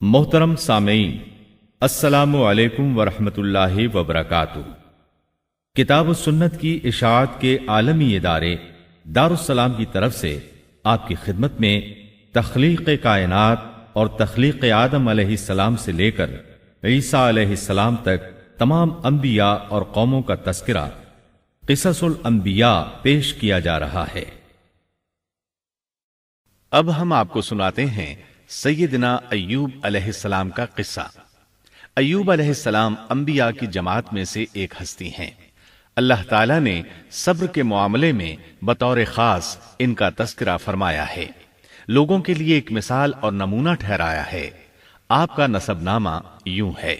محترم سامعین، السلام علیکم ورحمۃ اللہ وبرکاتہ۔ کتاب و سنت کی اشاعت کے عالمی ادارے دارالسلام کی طرف سے آپ کی خدمت میں تخلیق کائنات اور تخلیق آدم علیہ السلام سے لے کر عیسیٰ علیہ السلام تک تمام انبیاء اور قوموں کا تذکرہ قصص الانبیاء پیش کیا جا رہا ہے۔ اب ہم آپ کو سناتے ہیں سیدنا ایوب علیہ السلام کا قصہ۔ ایوب علیہ السلام انبیاء کی جماعت میں سے ایک ہستی ہیں۔ اللہ تعالیٰ نے صبر کے معاملے میں بطور خاص ان کا تذکرہ فرمایا ہے، لوگوں کے لیے ایک مثال اور نمونہ ٹھہرایا ہے۔ آپ کا نسب نامہ یوں ہے: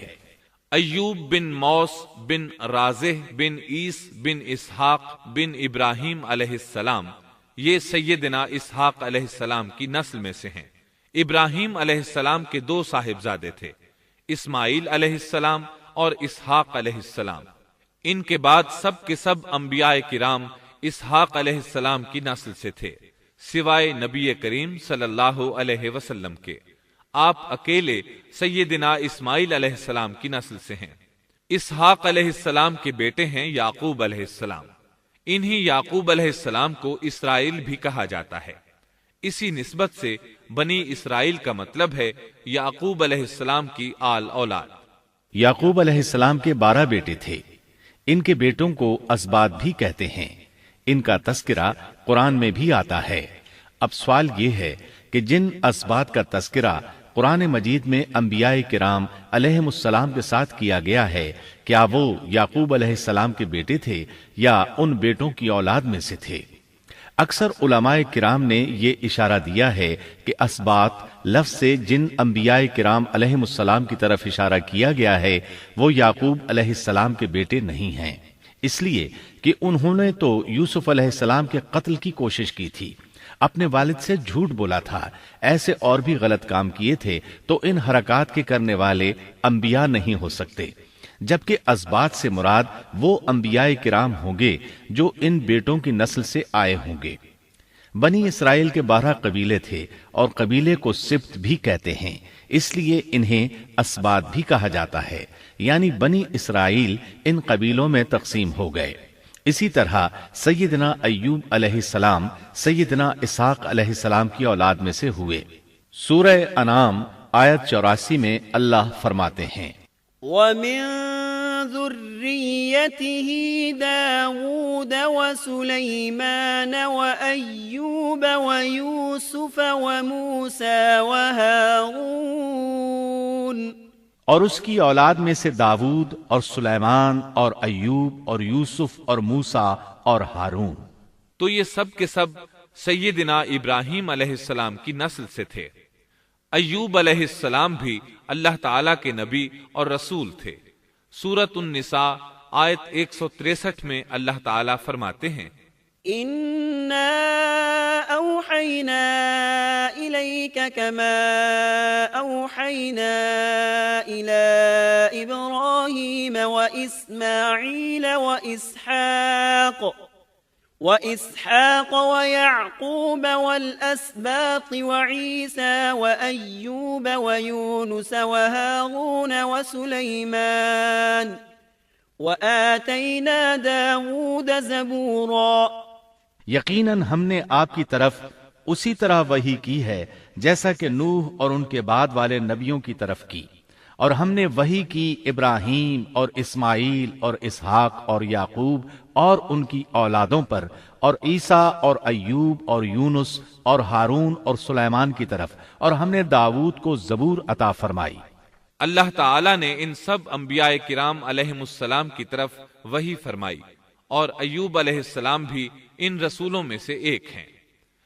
ایوب بن موس بن رازح بن عیس بن اسحاق بن ابراہیم علیہ السلام، یہ سیدنا اسحاق علیہ السلام کی نسل میں سے ہیں۔ ابراہیم علیہ السلام کے دو صاحبزادے تھے، اسماعیل علیہ السلام اور اسحاق علیہ السلام۔ ان کے بعد سب کے سب انبیاء کرام اسحاق علیہ السلام کی نسل سے تھے، سوائے نبی کریم صلی اللہ علیہ وسلم کے۔ آپ اکیلے سیدنا اسماعیل علیہ السلام کی نسل سے ہیں۔ اسحاق علیہ السلام کے بیٹے ہیں یعقوب علیہ السلام۔ انہی یعقوب علیہ السلام کو اسرائیل بھی کہا جاتا ہے۔ اسی نسبت سے بنی اسرائیل کا مطلب ہے یعقوب علیہ السلام کی آل اولاد۔ یعقوب علیہ السلام کے 12 بیٹے تھے۔ ان کے بیٹوں کو اسباط بھی کہتے ہیں۔ ان کا تذکرہ قرآن میں بھی آتا ہے۔ اب سوال یہ ہے کہ جن اسباط کا تذکرہ قرآن مجید میں انبیاء کرام علیہم السلام کے ساتھ کیا گیا ہے، کیا وہ یعقوب علیہ السلام کے بیٹے تھے یا ان بیٹوں کی اولاد میں سے تھے؟ اکثر علماء کرام نے یہ اشارہ دیا ہے کہ اسباط لفظ سے جن انبیاء کرام علیہم السلام کی طرف اشارہ کیا گیا ہے وہ یعقوب علیہ السلام کے بیٹے نہیں ہیں، اس لیے کہ انہوں نے تو یوسف علیہ السلام کے قتل کی کوشش کی تھی، اپنے والد سے جھوٹ بولا تھا، ایسے اور بھی غلط کام کیے تھے، تو ان حرکات کے کرنے والے انبیاء نہیں ہو سکتے، جبکہ اسباط سے مراد وہ انبیاء کرام ہوں گے جو ان بیٹوں کی نسل سے آئے ہوں گے۔ بنی اسرائیل کے 12 قبیلے تھے اور قبیلے کو سبط بھی کہتے ہیں، اس لیے انہیں اسباط بھی کہا جاتا ہے، یعنی بنی اسرائیل ان قبیلوں میں تقسیم ہو گئے۔ اسی طرح سیدنا ایوب علیہ السلام سیدنا اسحاق علیہ السلام کی اولاد میں سے ہوئے۔ سورہ انعام آیت 84 میں اللہ فرماتے ہیں: وَمِن ذُرِّيَّتِهِ دَاوُودَ وَسُلَيْمَانَ وَأَيُّوبَ وَيُوسُفَ وَمُوسَى وَهَارُونَ، اور اس کی اولاد میں سے داؤد اور سلیمان اور ایوب اور یوسف اور موسیٰ اور ہارون۔ تو یہ سب کے سب سیدنا ابراہیم علیہ السلام کی نسل سے تھے۔ ایوب علیہ السلام بھی اللہ تعالیٰ کے نبی اور رسول تھے۔ سورۃ النساء آیت 163 میں اللہ تعالیٰ فرماتے ہیں: إِنَّا أَوْحَيْنَا إِلَيْكَ كَمَا أَوْحَيْنَا إِلَى إِبْرَاهِيمَ وَإِسْمَاعِيلَ وَإِسْحَاقَ وَيَعْقُوبَ وَالْأَسْبَاطِ وَعِيسَى وَأَيُّوبَ وَيُونُسَ وَهَارُونَ وَسُلَيْمَانَ وَآتَيْنَا دَاوُودَ زَبُورًا۔ یقیناً ہم نے آپ کی طرف اسی طرح وحی کی ہے جیسا کہ نوح اور ان کے بعد والے نبیوں کی طرف کی، اور ہم نے وحی کی ابراہیم اور اسماعیل اور اسحاق اور یعقوب اور ان کی اولادوں پر، اور عیسیٰ اور ایوب اور یونس اور ہارون اور سلیمان کی طرف، اور ہم نے داؤد کو زبور عطا فرمائی۔ اللہ تعالیٰ نے ان سب انبیاء کرام علیہم السلام کی طرف وحی فرمائی، اور ایوب علیہ السلام بھی ان رسولوں میں سے ایک ہیں۔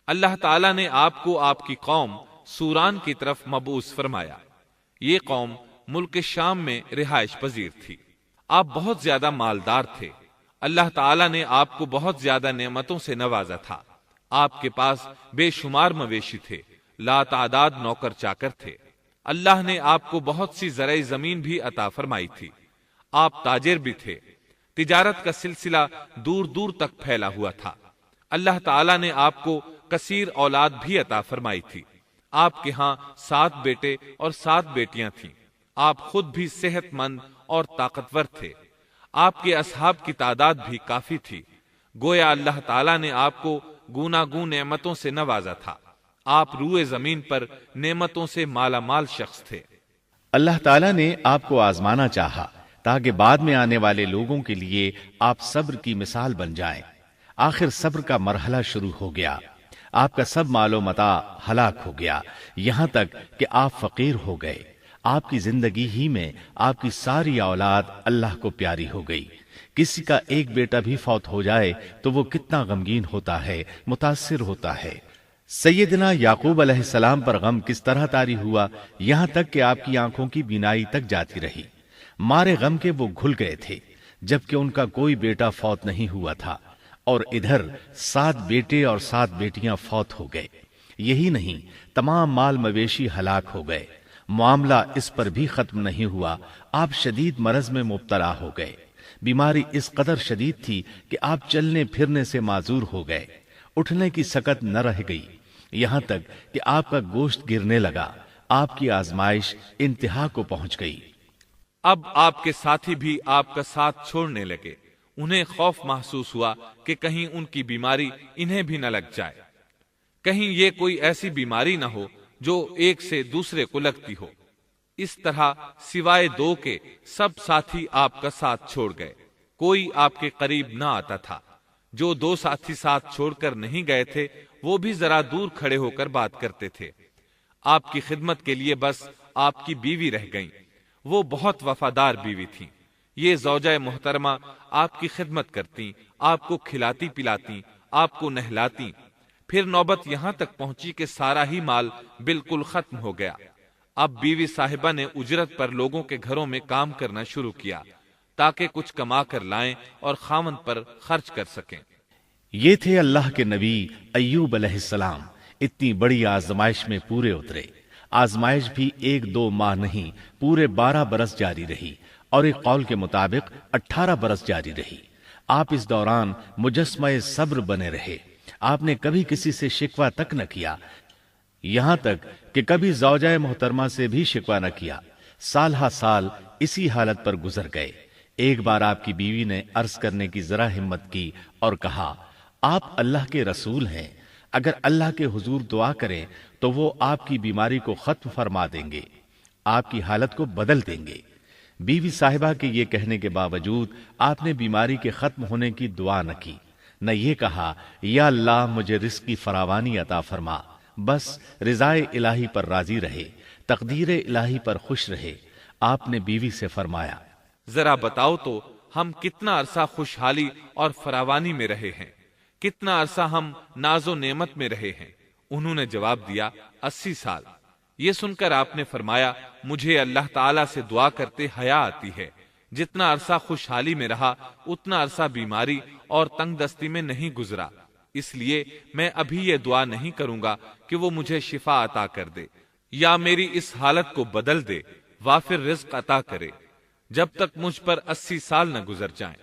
اللہ تعالیٰ نے آپ کو آپ کی قوم سوران کی طرف مبعوث فرمایا۔ یہ قوم ملک شام میں رہائش پذیر تھی۔ آپ بہت زیادہ مالدار تھے۔ اللہ تعالیٰ نے آپ کو بہت زیادہ نعمتوں سے نوازا تھا۔ آپ کے پاس بے شمار مویشی تھے، لا تعداد نوکر چاکر تھے۔ اللہ نے آپ کو بہت سی زرعی زمین بھی عطا فرمائی تھی۔ آپ تاجر بھی تھے۔ تجارت کا سلسلہ دور دور تک پھیلا ہوا تھا۔ اللہ تعالیٰ نے آپ کو کثیر اولاد بھی عطا فرمائی تھی۔ آپ کے ہاں 7 بیٹے اور 7 بیٹیاں تھیں۔ آپ خود بھی صحت مند اور طاقتور تھے۔ آپ کے اصحاب کی تعداد بھی کافی تھی۔ گویا اللہ تعالیٰ نے آپ کو گوناگون نعمتوں سے نوازا تھا۔ آپ روئے زمین پر نعمتوں سے مالا مال شخص تھے۔ اللہ تعالیٰ نے آپ کو آزمانا چاہا تاکہ بعد میں آنے والے لوگوں کے لیے آپ صبر کی مثال بن جائیں۔ آخر صبر کا مرحلہ شروع ہو گیا۔ آپ کا سب مال و متاع ہلاک ہو گیا، یہاں تک کہ آپ فقیر ہو گئے۔ آپ کی زندگی ہی میں آپ کی ساری اولاد اللہ کو پیاری ہو گئی۔ کسی کا ایک بیٹا بھی فوت ہو جائے تو وہ کتنا غمگین ہوتا ہے، متاثر ہوتا ہے۔ سیدنا یعقوب علیہ السلام پر غم کس طرح طاری ہوا، یہاں تک کہ آپ کی آنکھوں کی بینائی تک جاتی رہی۔ مارے غم کے وہ گھل گئے تھے، جبکہ ان کا کوئی بیٹا فوت نہیں ہوا تھا، اور ادھر 7 بیٹے اور 7 بیٹیاں فوت ہو گئے۔ یہی نہیں، تمام مال مویشی ہلاک ہو گئے۔ معاملہ اس پر بھی ختم نہیں ہوا، آپ شدید مرض میں مبتلا ہو گئے۔ بیماری اس قدر شدید تھی کہ آپ چلنے پھرنے سے معذور ہو گئے، اٹھنے کی سکت نہ رہ گئی، یہاں تک کہ آپ کا گوشت گرنے لگا۔ آپ کی آزمائش انتہا کو پہنچ گئی۔ اب آپ کے ساتھی بھی آپ کا ساتھ چھوڑنے لگے۔ انہیں خوف محسوس ہوا کہ کہیں ان کی بیماری انہیں بھی نہ لگ جائے، کہیں یہ کوئی ایسی بیماری نہ ہو جو ایک سے دوسرے کو لگتی ہو۔ اس طرح سوائے 2 کے سب ساتھی آپ کا ساتھ چھوڑ گئے، کوئی آپ کے قریب نہ آتا تھا۔ جو 2 ساتھی ساتھ چھوڑ کر نہیں گئے تھے وہ بھی ذرا دور کھڑے ہو کر بات کرتے تھے۔ آپ کی خدمت کے لیے بس آپ کی بیوی رہ گئیں۔ وہ بہت وفادار بیوی تھی۔ یہ زوجہ محترمہ آپ کی خدمت کرتی، آپ کو کھلاتی پلاتی، آپ کو نہلاتی۔ پھر نوبت یہاں تک پہنچی کہ سارا ہی مال بالکل ختم ہو گیا۔ اب بیوی صاحبہ نے اجرت پر لوگوں کے گھروں میں کام کرنا شروع کیا تاکہ کچھ کما کر لائیں اور خاوند پر خرچ کر سکیں۔ یہ تھے اللہ کے نبی ایوب علیہ السلام۔ اتنی بڑی آزمائش میں پورے اترے۔ آزمائش بھی 1-2 ماہ نہیں، پورے 12 برس جاری رہی، اور ایک قول کے مطابق 18 برس جاری رہی۔ آپ اس دوران مجسمہ صبر بنے رہے۔ آپ نے کبھی کسی سے شکوہ تک نہ کیا، یہاں تک کہ کبھی زوجہ محترمہ سے بھی شکوہ نہ کیا۔ سال ہا سال اسی حالت پر گزر گئے۔ ایک بار آپ کی بیوی نے عرض کرنے کی ذرا ہمت کی اور کہا، آپ اللہ کے رسول ہیں، اگر اللہ کے حضور دعا کریں تو وہ آپ کی بیماری کو ختم فرما دیں گے، آپ کی حالت کو بدل دیں گے۔ بیوی صاحبہ کے یہ کہنے کے باوجود آپ نے بیماری کے ختم ہونے کی دعا نہ کی، نہ یہ کہا یا اللہ مجھے رزق کی فراوانی عطا فرما، بس رضائے الہی پر راضی رہے، تقدیر الہی پر خوش رہے۔ آپ نے بیوی سے فرمایا، ذرا بتاؤ تو ہم کتنا عرصہ خوشحالی اور فراوانی میں رہے ہیں، کتنا عرصہ ہم ناز و نعمت میں رہے ہیں؟ انہوں نے جواب دیا، 80 سال۔ یہ سن کر آپ نے فرمایا، مجھے اللہ تعالیٰ سے دعا کرتے حیا آتی ہے، جتنا عرصہ خوشحالی میں رہا اتنا عرصہ بیماری اور تنگ دستی میں نہیں گزرا، اس لیے میں ابھی یہ دعا نہیں کروں گا کہ وہ مجھے شفا عطا کر دے یا میری اس حالت کو بدل دے، وافر رزق عطا کرے، جب تک مجھ پر 80 سال نہ گزر جائیں۔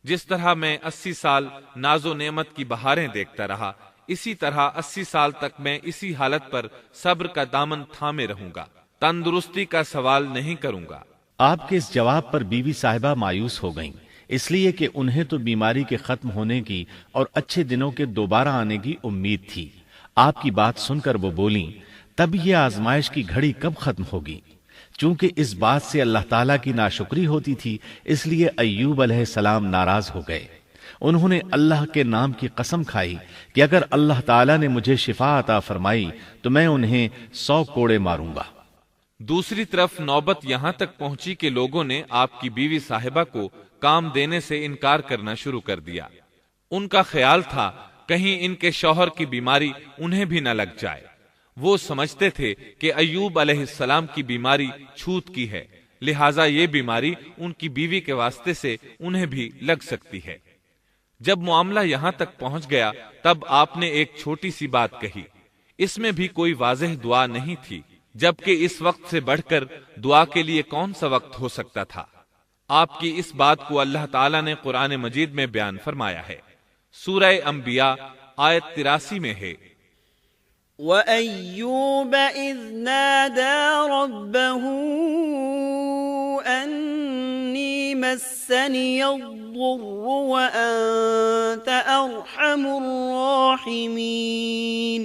جس طرح میں 80 سال ناز و نعمت کی بہاریں دیکھتا رہا، اسی طرح 80 سال تک میں اسی حالت پر صبر کا دامن تھامے رہوں گا، تندرستی کا سوال نہیں کروں گا۔ آپ کے اس جواب پر بیوی صاحبہ مایوس ہو گئیں، اس لیے کہ انہیں تو بیماری کے ختم ہونے کی اور اچھے دنوں کے دوبارہ آنے کی امید تھی۔ آپ کی بات سن کر وہ بولیں، تب یہ آزمائش کی گھڑی کب ختم ہوگی؟ چونکہ اس بات سے اللہ تعالیٰ کی ناشکری ہوتی تھی، اس لیے ایوب علیہ السلام ناراض ہو گئے۔ انہوں نے اللہ کے نام کی قسم کھائی کہ اگر اللہ تعالیٰ نے مجھے شفا عطا فرمائی تو میں انہیں 100 کوڑے ماروں گا۔ دوسری طرف نوبت یہاں تک پہنچی کہ لوگوں نے آپ کی بیوی صاحبہ کو کام دینے سے انکار کرنا شروع کر دیا۔ ان کا خیال تھا کہیں ان کے شوہر کی بیماری انہیں بھی نہ لگ جائے۔ وہ سمجھتے تھے کہ ایوب علیہ السلام کی بیماری چھوت کی ہے، لہٰذا یہ بیماری ان کی بیوی کے واسطے سے انہیں بھی لگ سکتی ہے۔ جب معاملہ یہاں تک پہنچ گیا تب آپ نے ایک چھوٹی سی بات کہی، اس میں بھی کوئی واضح دعا نہیں تھی، جبکہ اس وقت سے بڑھ کر دعا کے لیے کون سا وقت ہو سکتا تھا؟ آپ کی اس بات کو اللہ تعالیٰ نے قرآن مجید میں بیان فرمایا ہے۔ سورہ انبیاء آیت 83 میں ہے، وَأَيُّوبَ إِذْ نَادَى رَبَّهُ أَنِّي مَسَّنِيَ الضُّرُّ وَأَنْتَ أَرْحَمُ الرَّاحِمِينَ۔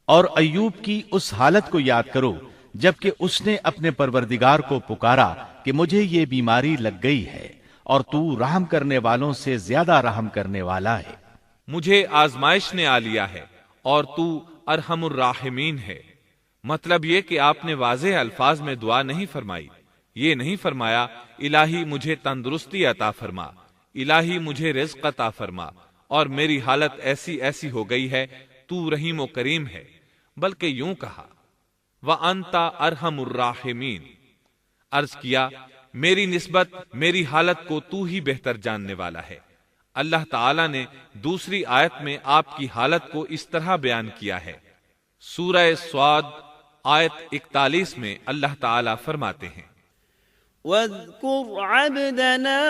اور ایوب کی اس حالت کو یاد کرو جبکہ اس نے اپنے پروردگار کو پکارا کہ مجھے یہ بیماری لگ گئی ہے اور تو رحم کرنے والوں سے زیادہ رحم کرنے والا ہے۔ مجھے آزمائش نے آ لیا ہے اور تو ارحم الراحمین ہے۔ مطلب یہ کہ آپ نے واضح الفاظ میں دعا نہیں فرمائی، یہ نہیں فرمایا الہی مجھے تندرستی عطا فرما، الہی مجھے رزق عطا فرما اور میری حالت ایسی ایسی ہو گئی ہے، تو رحیم و کریم ہے، بلکہ یوں کہا وَأَنْتَ أَرْحَمُ الرَّاحِمِينَ، عرض کیا میری نسبت میری حالت کو تو ہی بہتر جاننے والا ہے۔ اللہ تعالیٰ نے دوسری آیت میں آپ کی حالت کو اس طرح بیان کیا ہے۔ سورہ صاد آیت 41 میں اللہ تعالیٰ فرماتے ہیں وَاذْكُرْ عَبْدَنَا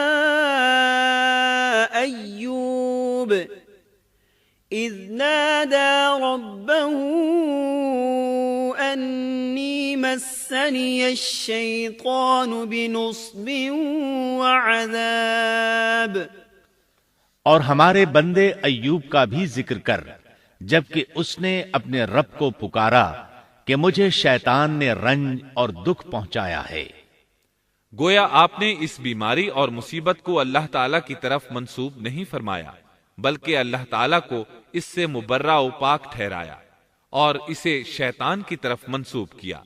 أَيُّوبَ إِذْ نَادَى رَبَّهُ أَنِّي مَسَّنِيَ الشَّيْطَانُ بِنُصْبٍ وَعَذَابٍ۔ اور ہمارے بندے ایوب کا بھی ذکر کر جبکہ اس نے اپنے رب کو پکارا کہ مجھے شیطان نے رنج اور دکھ پہنچایا ہے۔ گویا آپ نے اس بیماری اور مصیبت کو اللہ تعالیٰ کی طرف منسوب نہیں فرمایا، بلکہ اللہ تعالیٰ کو اس سے مبرہ و پاک ٹھہرایا اور اسے شیطان کی طرف منسوب کیا۔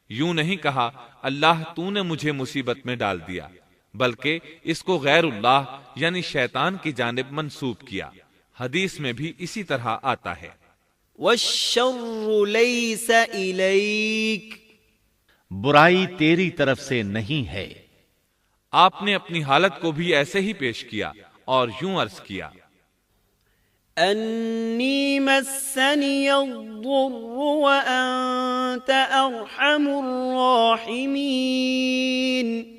یوں نہیں کہا اللہ تو نے مجھے مصیبت میں ڈال دیا، بلکہ اس کو غیر اللہ یعنی شیطان کی جانب منسوب کیا۔ حدیث میں بھی اسی طرح آتا ہے وَالشَّرُّ لَيْسَ إِلَيْكَ، برائی تیری طرف سے نہیں ہے۔ آپ نے اپنی حالت کو بھی ایسے ہی پیش کیا اور یوں عرض کیا أَنِّي مَسَّنِيَ الضُّرُّ وَأَنْتَ أَرْحَمُ الرَّاحِمِينَ۔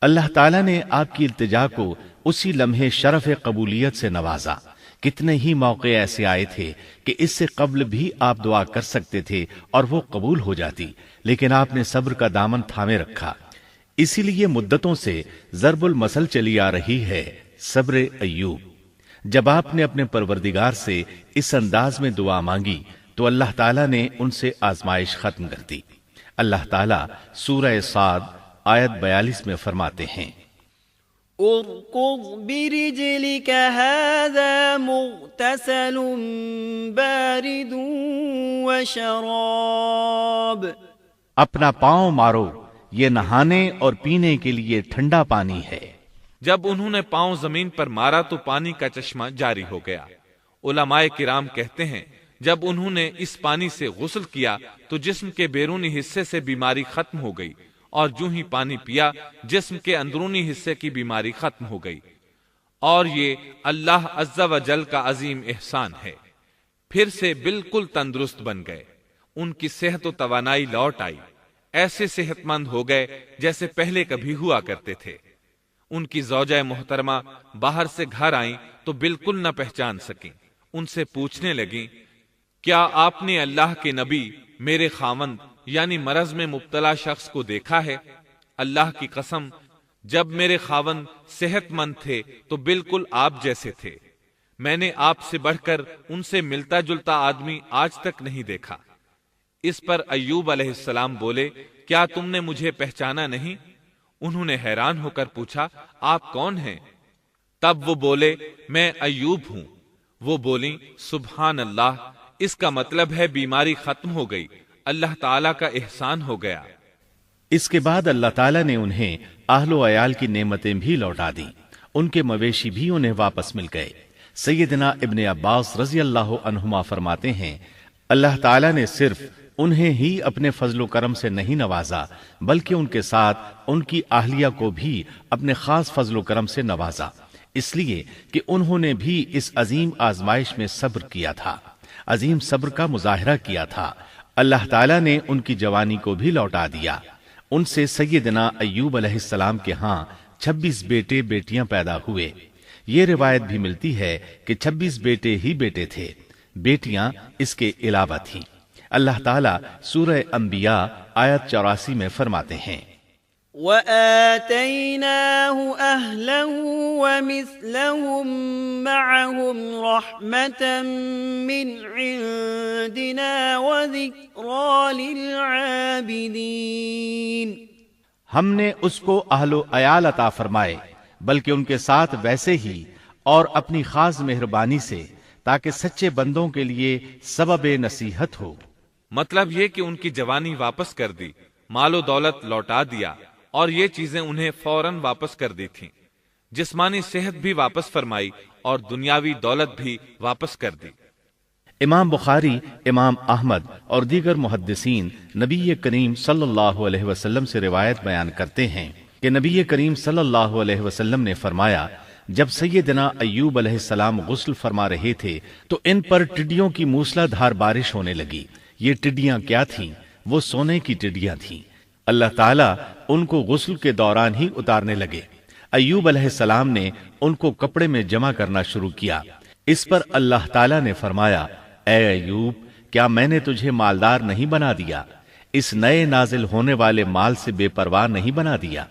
اللہ تعالیٰ نے آپ کی التجا کو اسی لمحے شرف قبولیت سے نوازا۔ کتنے ہی موقع ایسے آئے تھے کہ اس سے قبل بھی آپ دعا کر سکتے تھے اور وہ قبول ہو جاتی، لیکن آپ نے صبر کا دامن تھامے رکھا۔ اسی لیے مدتوں سے ضرب المثل چلی آ رہی ہے صبر ایوب۔ جب آپ نے اپنے پروردگار سے اس انداز میں دعا مانگی تو اللہ تعالیٰ نے ان سے آزمائش ختم کر دی۔ اللہ تعالیٰ سورہ صاد آیت 42 میں فرماتے ہیں اركض برجلك هذا مغتسل بارد وشراب۔ اپنا پاؤں مارو، یہ نہانے اور پینے کے لیے ٹھنڈا پانی ہے۔ جب انہوں نے پاؤں زمین پر مارا تو پانی کا چشمہ جاری ہو گیا۔ علماء کرام کہتے ہیں جب انہوں نے اس پانی سے غسل کیا تو جسم کے بیرونی حصے سے بیماری ختم ہو گئی، اور جو ہی پانی پیا جسم کے اندرونی حصے کی بیماری ختم ہو گئی، اور یہ اللہ عز و جل کا عظیم احسان ہے۔ پھر سے بالکل تندرست بن گئے، ان کی صحت و توانائی لوٹ آئی، ایسے صحت مند ہو گئے جیسے پہلے کبھی ہوا کرتے تھے۔ ان کی زوجہ محترمہ باہر سے گھر آئیں تو بالکل نہ پہچان سکیں۔ ان سے پوچھنے لگیں کیا آپ نے اللہ کے نبی میرے خاوند یعنی مرض میں مبتلا شخص کو دیکھا ہے؟ اللہ کی قسم جب میرے خاوند صحت مند تھے تو بالکل آپ جیسے تھے، میں نے آپ سے بڑھ کر ان سے ملتا جلتا آدمی آج تک نہیں دیکھا۔ اس پر ایوب علیہ السلام بولے کیا تم نے مجھے پہچانا نہیں؟ انہوں نے حیران ہو کر پوچھا آپ کون ہیں؟ تب وہ بولے میں ایوب ہوں۔ وہ بولیں سبحان اللہ، اس کا مطلب ہے بیماری ختم ہو گئی، اللہ تعالیٰ کا احسان ہو گیا۔ اس کے بعد اللہ تعالیٰ نے انہیں اہل و عیال کی نعمتیں بھی لوٹا دیں، ان کے مویشی بھی انہیں واپس مل گئے۔ سیدنا ابن عباس رضی اللہ عنہما فرماتے ہیں اللہ تعالیٰ نے صرف انہیں ہی اپنے فضل و کرم سے نہیں نوازا بلکہ ان کے ساتھ ان کی اہلیہ کو بھی اپنے خاص فضل و کرم سے نوازا، اس لیے کہ انہوں نے بھی اس عظیم آزمائش میں صبر کیا تھا، عظیم صبر کا مظاہرہ کیا تھا۔ اللہ تعالیٰ نے ان کی جوانی کو بھی لوٹا دیا۔ ان سے سیدنا ایوب علیہ السلام کے ہاں 26 بیٹے بیٹیاں پیدا ہوئے۔ یہ روایت بھی ملتی ہے کہ 26 بیٹے ہی بیٹے تھے، بیٹیاں اس کے علاوہ تھیں۔ اللہ تعالیٰ سورہ انبیاء آیت 84 میں فرماتے ہیں وَآتَيْنَاهُ أَهْلَهُ وَمِثْلَهُم مَّعَهُمْ رَحْمَةً مِّنْ عِندِنَا وَذِكْرَىٰ لِلْعَابِدِينَ ہم نے اس کو اہل و عیال عطا فرمائے بلکہ ان کے ساتھ ویسے ہی اور اپنی خاص مہربانی سے تاکہ سچے بندوں کے لیے سبب نصیحت ہو۔ مطلب یہ کہ ان کی جوانی واپس کر دی، مال و دولت لوٹا دیا اور یہ چیزیں انہیں فوراً واپس کر دی تھیں، جسمانی صحت بھی واپس فرمائی اور دنیاوی دولت بھی واپس کر دی۔ امام بخاری، امام احمد اور دیگر محدثین نبی کریم صلی اللہ علیہ وسلم سے روایت بیان کرتے ہیں کہ نبی کریم صلی اللہ علیہ وسلم نے فرمایا، جب سیدنا ایوب علیہ السلام غسل فرما رہے تھے تو ان پر ٹڈیوں کی موسلا دھار بارش ہونے لگی۔ یہ ٹڈیاں کیا تھیں؟ وہ سونے کی ٹڈیاں تھیں۔ اللہ تعالیٰ ان کو غسل کے دوران ہی اتارنے لگے۔ ایوب علیہ السلام نے ان کو کپڑے میں جمع کرنا شروع کیا۔ اس پر اللہ تعالیٰ نے فرمایا، اے ایوب، کیا میں نے تجھے مالدار نہیں بنا دیا؟ اس نئے نازل ہونے والے مال سے بے پرواہ نہیں بنا دیا؟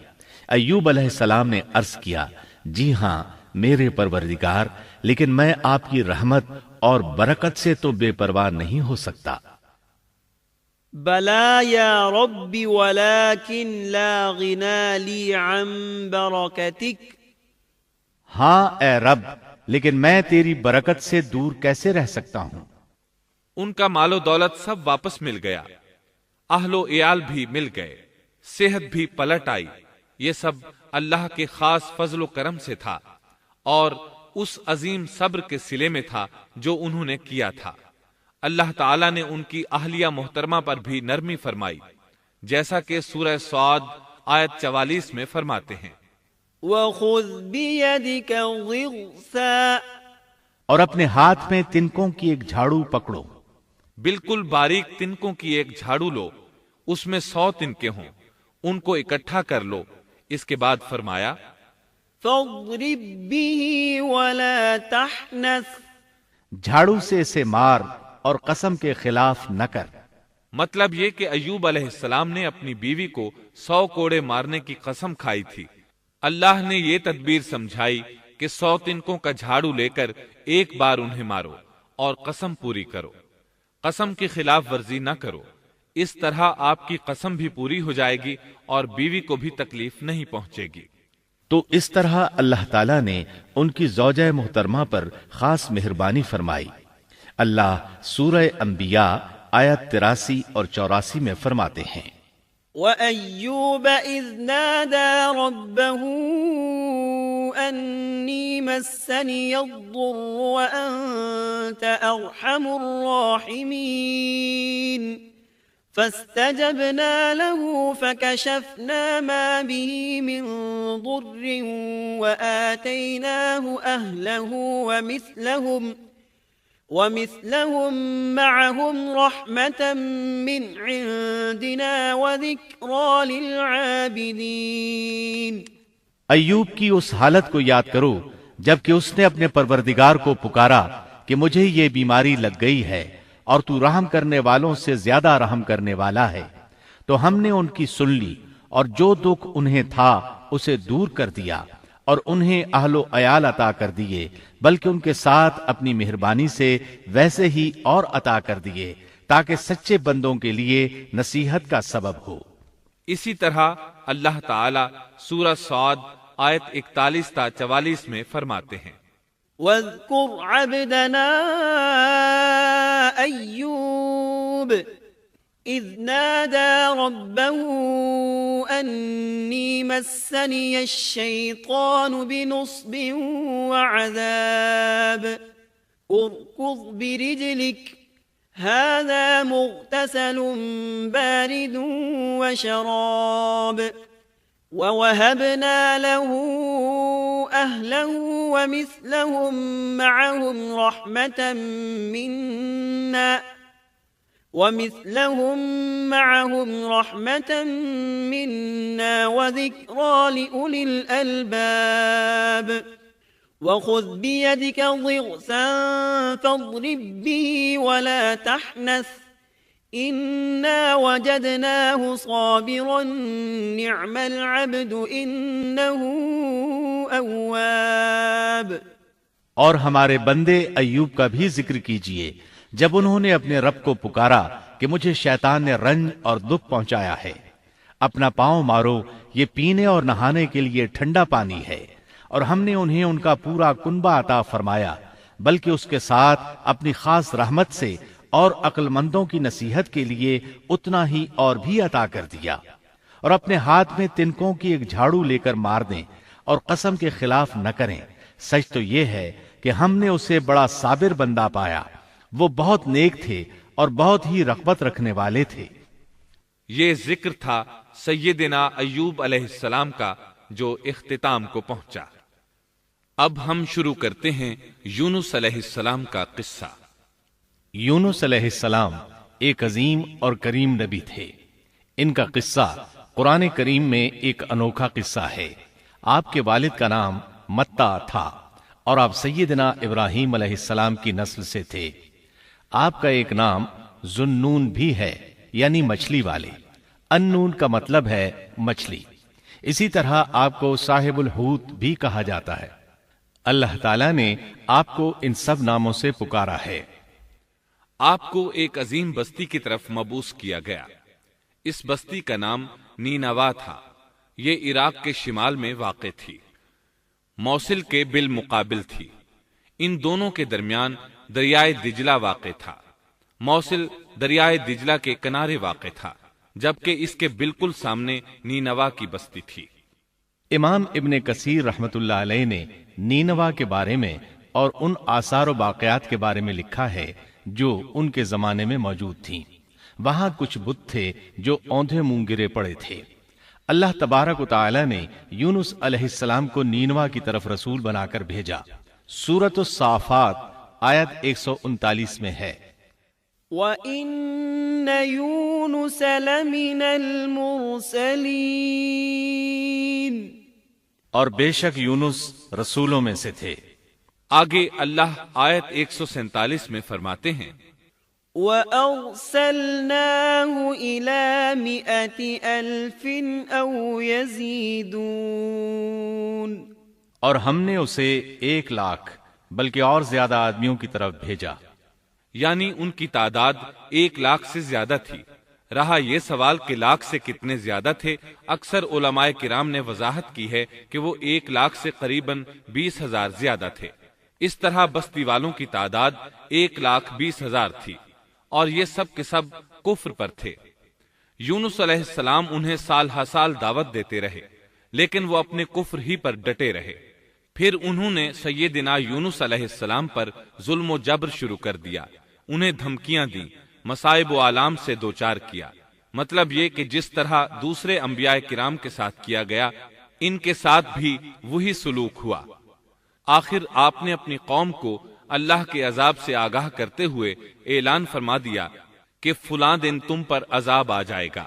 ایوب علیہ السلام نے عرض کیا، جی ہاں میرے پروردگار، لیکن میں آپ کی رحمت اور برکت سے تو بے پرواہ نہیں ہو سکتا۔ بلا یا رب ولكن لا غنى لي عن برکتک، ہاں اے رب، لیکن میں تیری برکت سے دور کیسے رہ سکتا ہوں؟ ان کا مال و دولت سب واپس مل گیا، اہل و عیال بھی مل گئے، صحت بھی پلٹ آئی۔ یہ سب اللہ کے خاص فضل و کرم سے تھا اور اس عظیم صبر کے صلے میں تھا جو انہوں نے کیا تھا۔ اللہ تعالیٰ نے ان کی اہلیہ محترمہ پر بھی نرمی فرمائی، جیسا کہ سورہ صاد آیت 44 میں فرماتے ہیں، وَخُذْ بِيَدِكَ ضِغْثًا، اور اپنے ہاتھ میں تنکوں کی ایک جھاڑو پکڑو۔ بالکل باریک تنکوں کی ایک جھاڑو لو، اس میں 100 تنکے ہوں، ان کو اکٹھا کر لو۔ اس کے بعد فرمایا، فَاضْرِبْ بِهِ وَلَا تَحْنَثْ، جھاڑو سے اسے مار اور قسم کے خلاف نہ کر۔ مطلب یہ کہ ایوب علیہ السلام نے اپنی بیوی کو 100 کوڑے مارنے کی قسم کھائی تھی۔ اللہ نے یہ تدبیر سمجھائی کہ 100 تنکوں کا جھاڑو لے کر ایک بار انہیں مارو اور قسم پوری کرو، قسم کی خلاف ورزی نہ کرو۔ اس طرح آپ کی قسم بھی پوری ہو جائے گی اور بیوی کو بھی تکلیف نہیں پہنچے گی۔ تو اس طرح اللہ تعالیٰ نے ان کی زوجہ محترمہ پر خاص مہربانی فرمائی۔ اللہ سورہ انبیاء آیت 83 اور 84 میں فرماتے ہیں، وَأَيُّوبَ إِذْ نَادَى رَبَّهُ أَنِّي مَسَّنِيَ الضُّرُّ وَأَنْتَ أَرْحَمُ الرَّاحِمِينَ فَاسْتَجَبْنَا لَهُ فَكَشَفْنَا مَا بِهِ مِنْ ضُرٍّ وَآتَيْنَاهُ أَهْلَهُ وَمِثْلَهُمْ مَعَهُمْ رَحْمَةً مِّنْ عِنْدِنَا وَذِكْرَىٰ لِلْعَابِدِينَ۔ ایوب کی اس حالت کو یاد کرو جبکہ اس نے اپنے پروردگار کو پکارا کہ مجھے یہ بیماری لگ گئی ہے اور تو رحم کرنے والوں سے زیادہ رحم کرنے والا ہے۔ تو ہم نے ان کی سن لی اور جو دکھ انہیں تھا اسے دور کر دیا اور انہیں اہل و عیال عطا کر دیے، بلکہ ان کے ساتھ اپنی مہربانی سے ویسے ہی اور عطا کر دیے تاکہ سچے بندوں کے لیے نصیحت کا سبب ہو۔ اسی طرح اللہ تعالی سورہ صاد آیت 41 تا 44 میں فرماتے ہیں، وَاذْكُرْ عَبْدَنَا أَيُّوبَ إِذْ نَادَى رَبَّهُ أَنِّي مَسَّنِيَ الشَّيْطَانُ بِنُصْبٍ وَعَذَابٍ ارْكُضْ بِرِجْلِكَ هَذَا مُغْتَسَلٌ بَارِدٌ وَشَرَابٌ وَوَهَبْنَا لَهُ أَهْلَهُ وَمِثْلَهُمْ مَعَهُمْ رَحْمَةً مِنَّا وَذِكْرَىٰ لِأُولِي الْأَلْبَابِ وَخُذْ بِيَدِكَ ضِغْثًا فَاضْرِبْ بِهِ وَلَا تَحْنَثْ إنا وجدناه صابرا نعم العبد إنه أواب۔ اور ہمارے بندے ایوب کا بھی ذکر کیجئے جب انہوں نے اپنے رب کو پکارا کہ مجھے شیطان نے رنج اور دکھ پہنچایا ہے، اپنا پاؤں مارو، یہ پینے اور نہانے کے لیے ٹھنڈا پانی ہے، اور ہم نے انہیں ان کا پورا کنبہ عطا فرمایا، بلکہ اس کے ساتھ اپنی خاص رحمت سے اور عقل مندوں کی نصیحت کے لیے اتنا ہی اور بھی عطا کر دیا۔ اور اپنے ہاتھ میں تنکوں کی ایک جھاڑو لے کر مار دیں اور قسم کے خلاف نہ کریں، سچ تو یہ ہے کہ ہم نے اسے بڑا صابر بندہ پایا، وہ بہت نیک تھے اور بہت ہی رغبت رکھنے والے تھے۔ یہ ذکر تھا سیدنا ایوب علیہ السلام کا جو اختتام کو پہنچا۔ اب ہم شروع کرتے ہیں یونس علیہ السلام کا قصہ۔ یونس علیہ السلام ایک عظیم اور کریم نبی تھے۔ ان کا قصہ قرآن کریم میں ایک انوکھا قصہ ہے۔ آپ کے والد کا نام متا تھا اور آپ سیدنا ابراہیم علیہ السلام کی نسل سے تھے۔ آپ کا ایک نام ذوالنون بھی ہے، یعنی مچھلی والے۔ النون کا مطلب ہے مچھلی۔ اسی طرح آپ کو صاحب الحوت بھی کہا جاتا ہے۔ اللہ تعالیٰ نے آپ کو ان سب ناموں سے پکارا ہے۔ آپ کو ایک عظیم بستی کی طرف مبعوث کیا گیا۔ اس بستی کا نام نینوا تھا۔ یہ عراق کے شمال میں واقع تھی، موصل کے بالمقابل تھی۔ ان دونوں کے درمیان دریائے دجلہ واقع تھا۔ موصل دریائے دجلہ کے کنارے واقع تھا، جبکہ اس کے بالکل سامنے نینوا کی بستی تھی۔ امام ابن کثیر رحمت اللہ علیہ نے نینوا کے بارے میں اور ان آثار و باقیات کے بارے میں لکھا ہے جو ان کے زمانے میں موجود تھیں۔ وہاں کچھ بت تھے جو اوندھے منہ گرے پڑے تھے۔ اللہ تبارک و تعالی نے یونس علیہ السلام کو نینوا کی طرف رسول بنا کر بھیجا۔ سورۃ الصافات آیت 139 میں ہے، وَإِنَّ يُونُسَ لَمِنَ الْمُرْسَلِينَ، اور بے شک یونس رسولوں میں سے تھے۔ آگے اللہ آیت 147 میں فرماتے ہیں، وَأَرْسَلْنَاهُ إِلَى 100,000 أَوْ يَزِيدُونَ، اور ہم نے اسے 100,000 بلکہ اور زیادہ آدمیوں کی طرف بھیجا۔ یعنی ان کی تعداد 100,000 سے زیادہ تھی۔ رہا یہ سوال کہ لاکھ سے کتنے زیادہ تھے، اکثر علماء کرام نے وضاحت کی ہے کہ وہ 100,000 سے قریباً 20,000 زیادہ تھے۔ اس طرح بستی والوں کی تعداد 1,20,000 تھی، اور یہ سب کے سب کفر پر تھے۔ یونس علیہ السلام انہیں سال ہر سال دعوت دیتے رہے، لیکن وہ اپنے کفر ہی پر ڈٹے رہے۔ پھر انہوں نے سیدنا یونس علیہ السلام پر ظلم و جبر شروع کر دیا، انہیں دھمکیاں دیں، مصائب و آلام سے دوچار کیا۔ مطلب یہ کہ جس طرح دوسرے انبیاء کرام کے ساتھ کیا گیا، ان کے ساتھ بھی وہی سلوک ہوا۔ آخر آپ نے اپنی قوم کو اللہ کے عذاب سے آگاہ کرتے ہوئے اعلان فرما دیا کہ فلاں دن تم پر عذاب آ جائے گا۔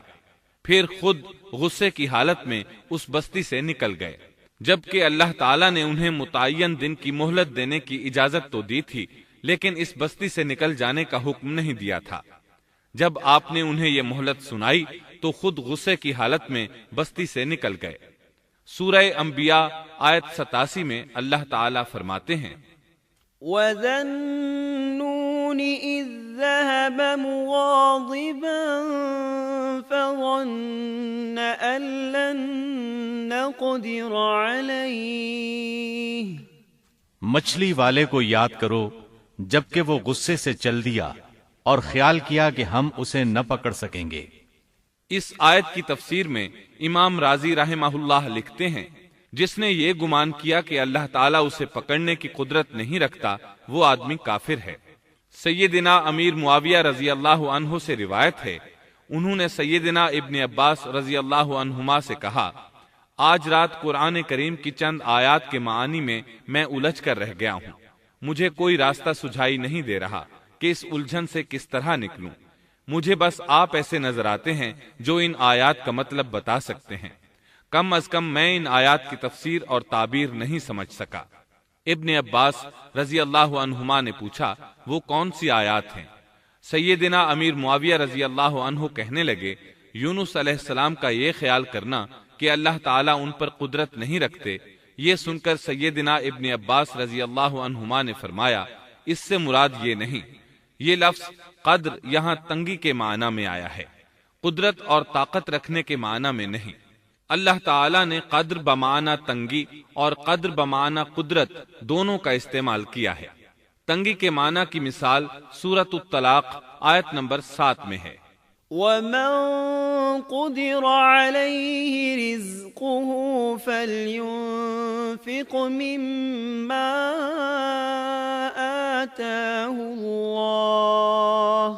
پھر خود غصے کی حالت میں اس بستی سے نکل گئے، جبکہ اللہ تعالیٰ نے انہیں متعین دن کی مہلت دینے کی اجازت تو دی تھی، لیکن اس بستی سے نکل جانے کا حکم نہیں دیا تھا۔ جب آپ نے انہیں یہ مہلت سنائی تو خود غصے کی حالت میں بستی سے نکل گئے۔ سورہ انبیاء آیت 87 میں اللہ تعالیٰ فرماتے ہیں، وَذَا النُّونِ إِذ ذَّهَبَ مُغَاضِبًا فَظَنَّ أَن لَّن نَّقْدِرَ عَلَيْهِ، مچھلی والے کو یاد کرو جبکہ وہ غصے سے چل دیا اور خیال کیا کہ ہم اسے نہ پکڑ سکیں گے۔ اس آیت کی تفسیر میں امام رازی رحمہ اللہ لکھتے ہیں، جس نے یہ گمان کیا کہ اللہ تعالیٰ اسے پکڑنے کی قدرت نہیں رکھتا، وہ آدمی کافر ہے۔ سیدنا امیر معاویہ رضی اللہ عنہ سے روایت ہے، انہوں نے سیدنا ابن عباس رضی اللہ عنہما سے کہا، آج رات قرآن کریم کی چند آیات کے معانی میں الجھ کر رہ گیا ہوں، مجھے کوئی راستہ سجھائی نہیں دے رہا کہ اس الجھن سے کس طرح نکلوں۔ مجھے بس آپ ایسے نظر آتے ہیں جو ان آیات کا مطلب بتا سکتے ہیں، کم از کم میں ان آیات کی تفسیر اور تعبیر نہیں سمجھ سکا۔ ابن عباس رضی اللہ عنہما نے پوچھا، وہ کون سی آیات ہیں؟ سیدنا امیر معاویہ رضی اللہ عنہ کہنے لگے، یونس علیہ السلام کا یہ خیال کرنا کہ اللہ تعالیٰ ان پر قدرت نہیں رکھتے، یہ سن کر سیدنا ابن عباس رضی اللہ عنہما نے فرمایا، اس سے مراد یہ نہیں، یہ لفظ قدر یہاں تنگی کے معنی میں آیا ہے، قدرت اور طاقت رکھنے کے معنی میں نہیں۔ اللہ تعالیٰ نے قدر بمعنی تنگی اور قدر بمعنی قدرت دونوں کا استعمال کیا ہے۔ تنگی کے معنی کی مثال سورۃ الطلاق آیت نمبر 7 میں ہے۔ وَمَن قُدِرَ عَلَيْهِ رِزْقُهُ فَلْيُنْفِقْ مِمَّا آتَاهُ اللَّهُ،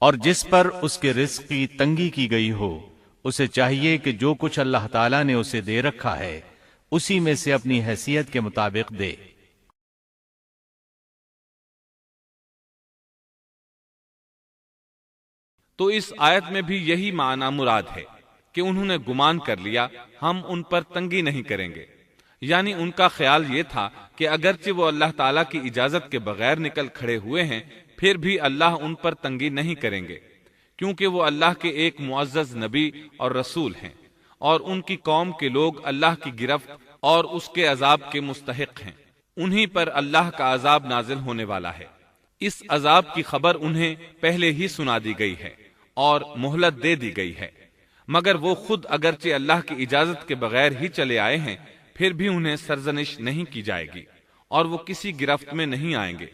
اور جس پر اس کے رزق کی تنگی کی گئی ہو اسے چاہیے کہ جو کچھ اللہ تعالیٰ نے اسے دے رکھا ہے اسی میں سے اپنی حیثیت کے مطابق دے۔ تو اس آیت میں بھی یہی معنی مراد ہے کہ انہوں نے گمان کر لیا ہم ان پر تنگی نہیں کریں گے، یعنی ان کا خیال یہ تھا کہ اگرچہ وہ اللہ تعالیٰ کی اجازت کے بغیر نکل کھڑے ہوئے ہیں پھر بھی اللہ ان پر تنگی نہیں کریں گے، کیونکہ وہ اللہ کے ایک معزز نبی اور رسول ہیں، اور ان کی قوم کے لوگ اللہ کی گرفت اور اس کے عذاب کے مستحق ہیں، انہی پر اللہ کا عذاب نازل ہونے والا ہے۔ اس عذاب کی خبر انہیں پہلے ہی سنا دی گئی ہے اور مہلت دے دی گئی ہے، مگر وہ خود اگرچہ اللہ کی اجازت کے بغیر ہی چلے آئے ہیں پھر بھی انہیں سرزنش نہیں کی جائے گی اور وہ کسی گرفت میں نہیں آئیں گے۔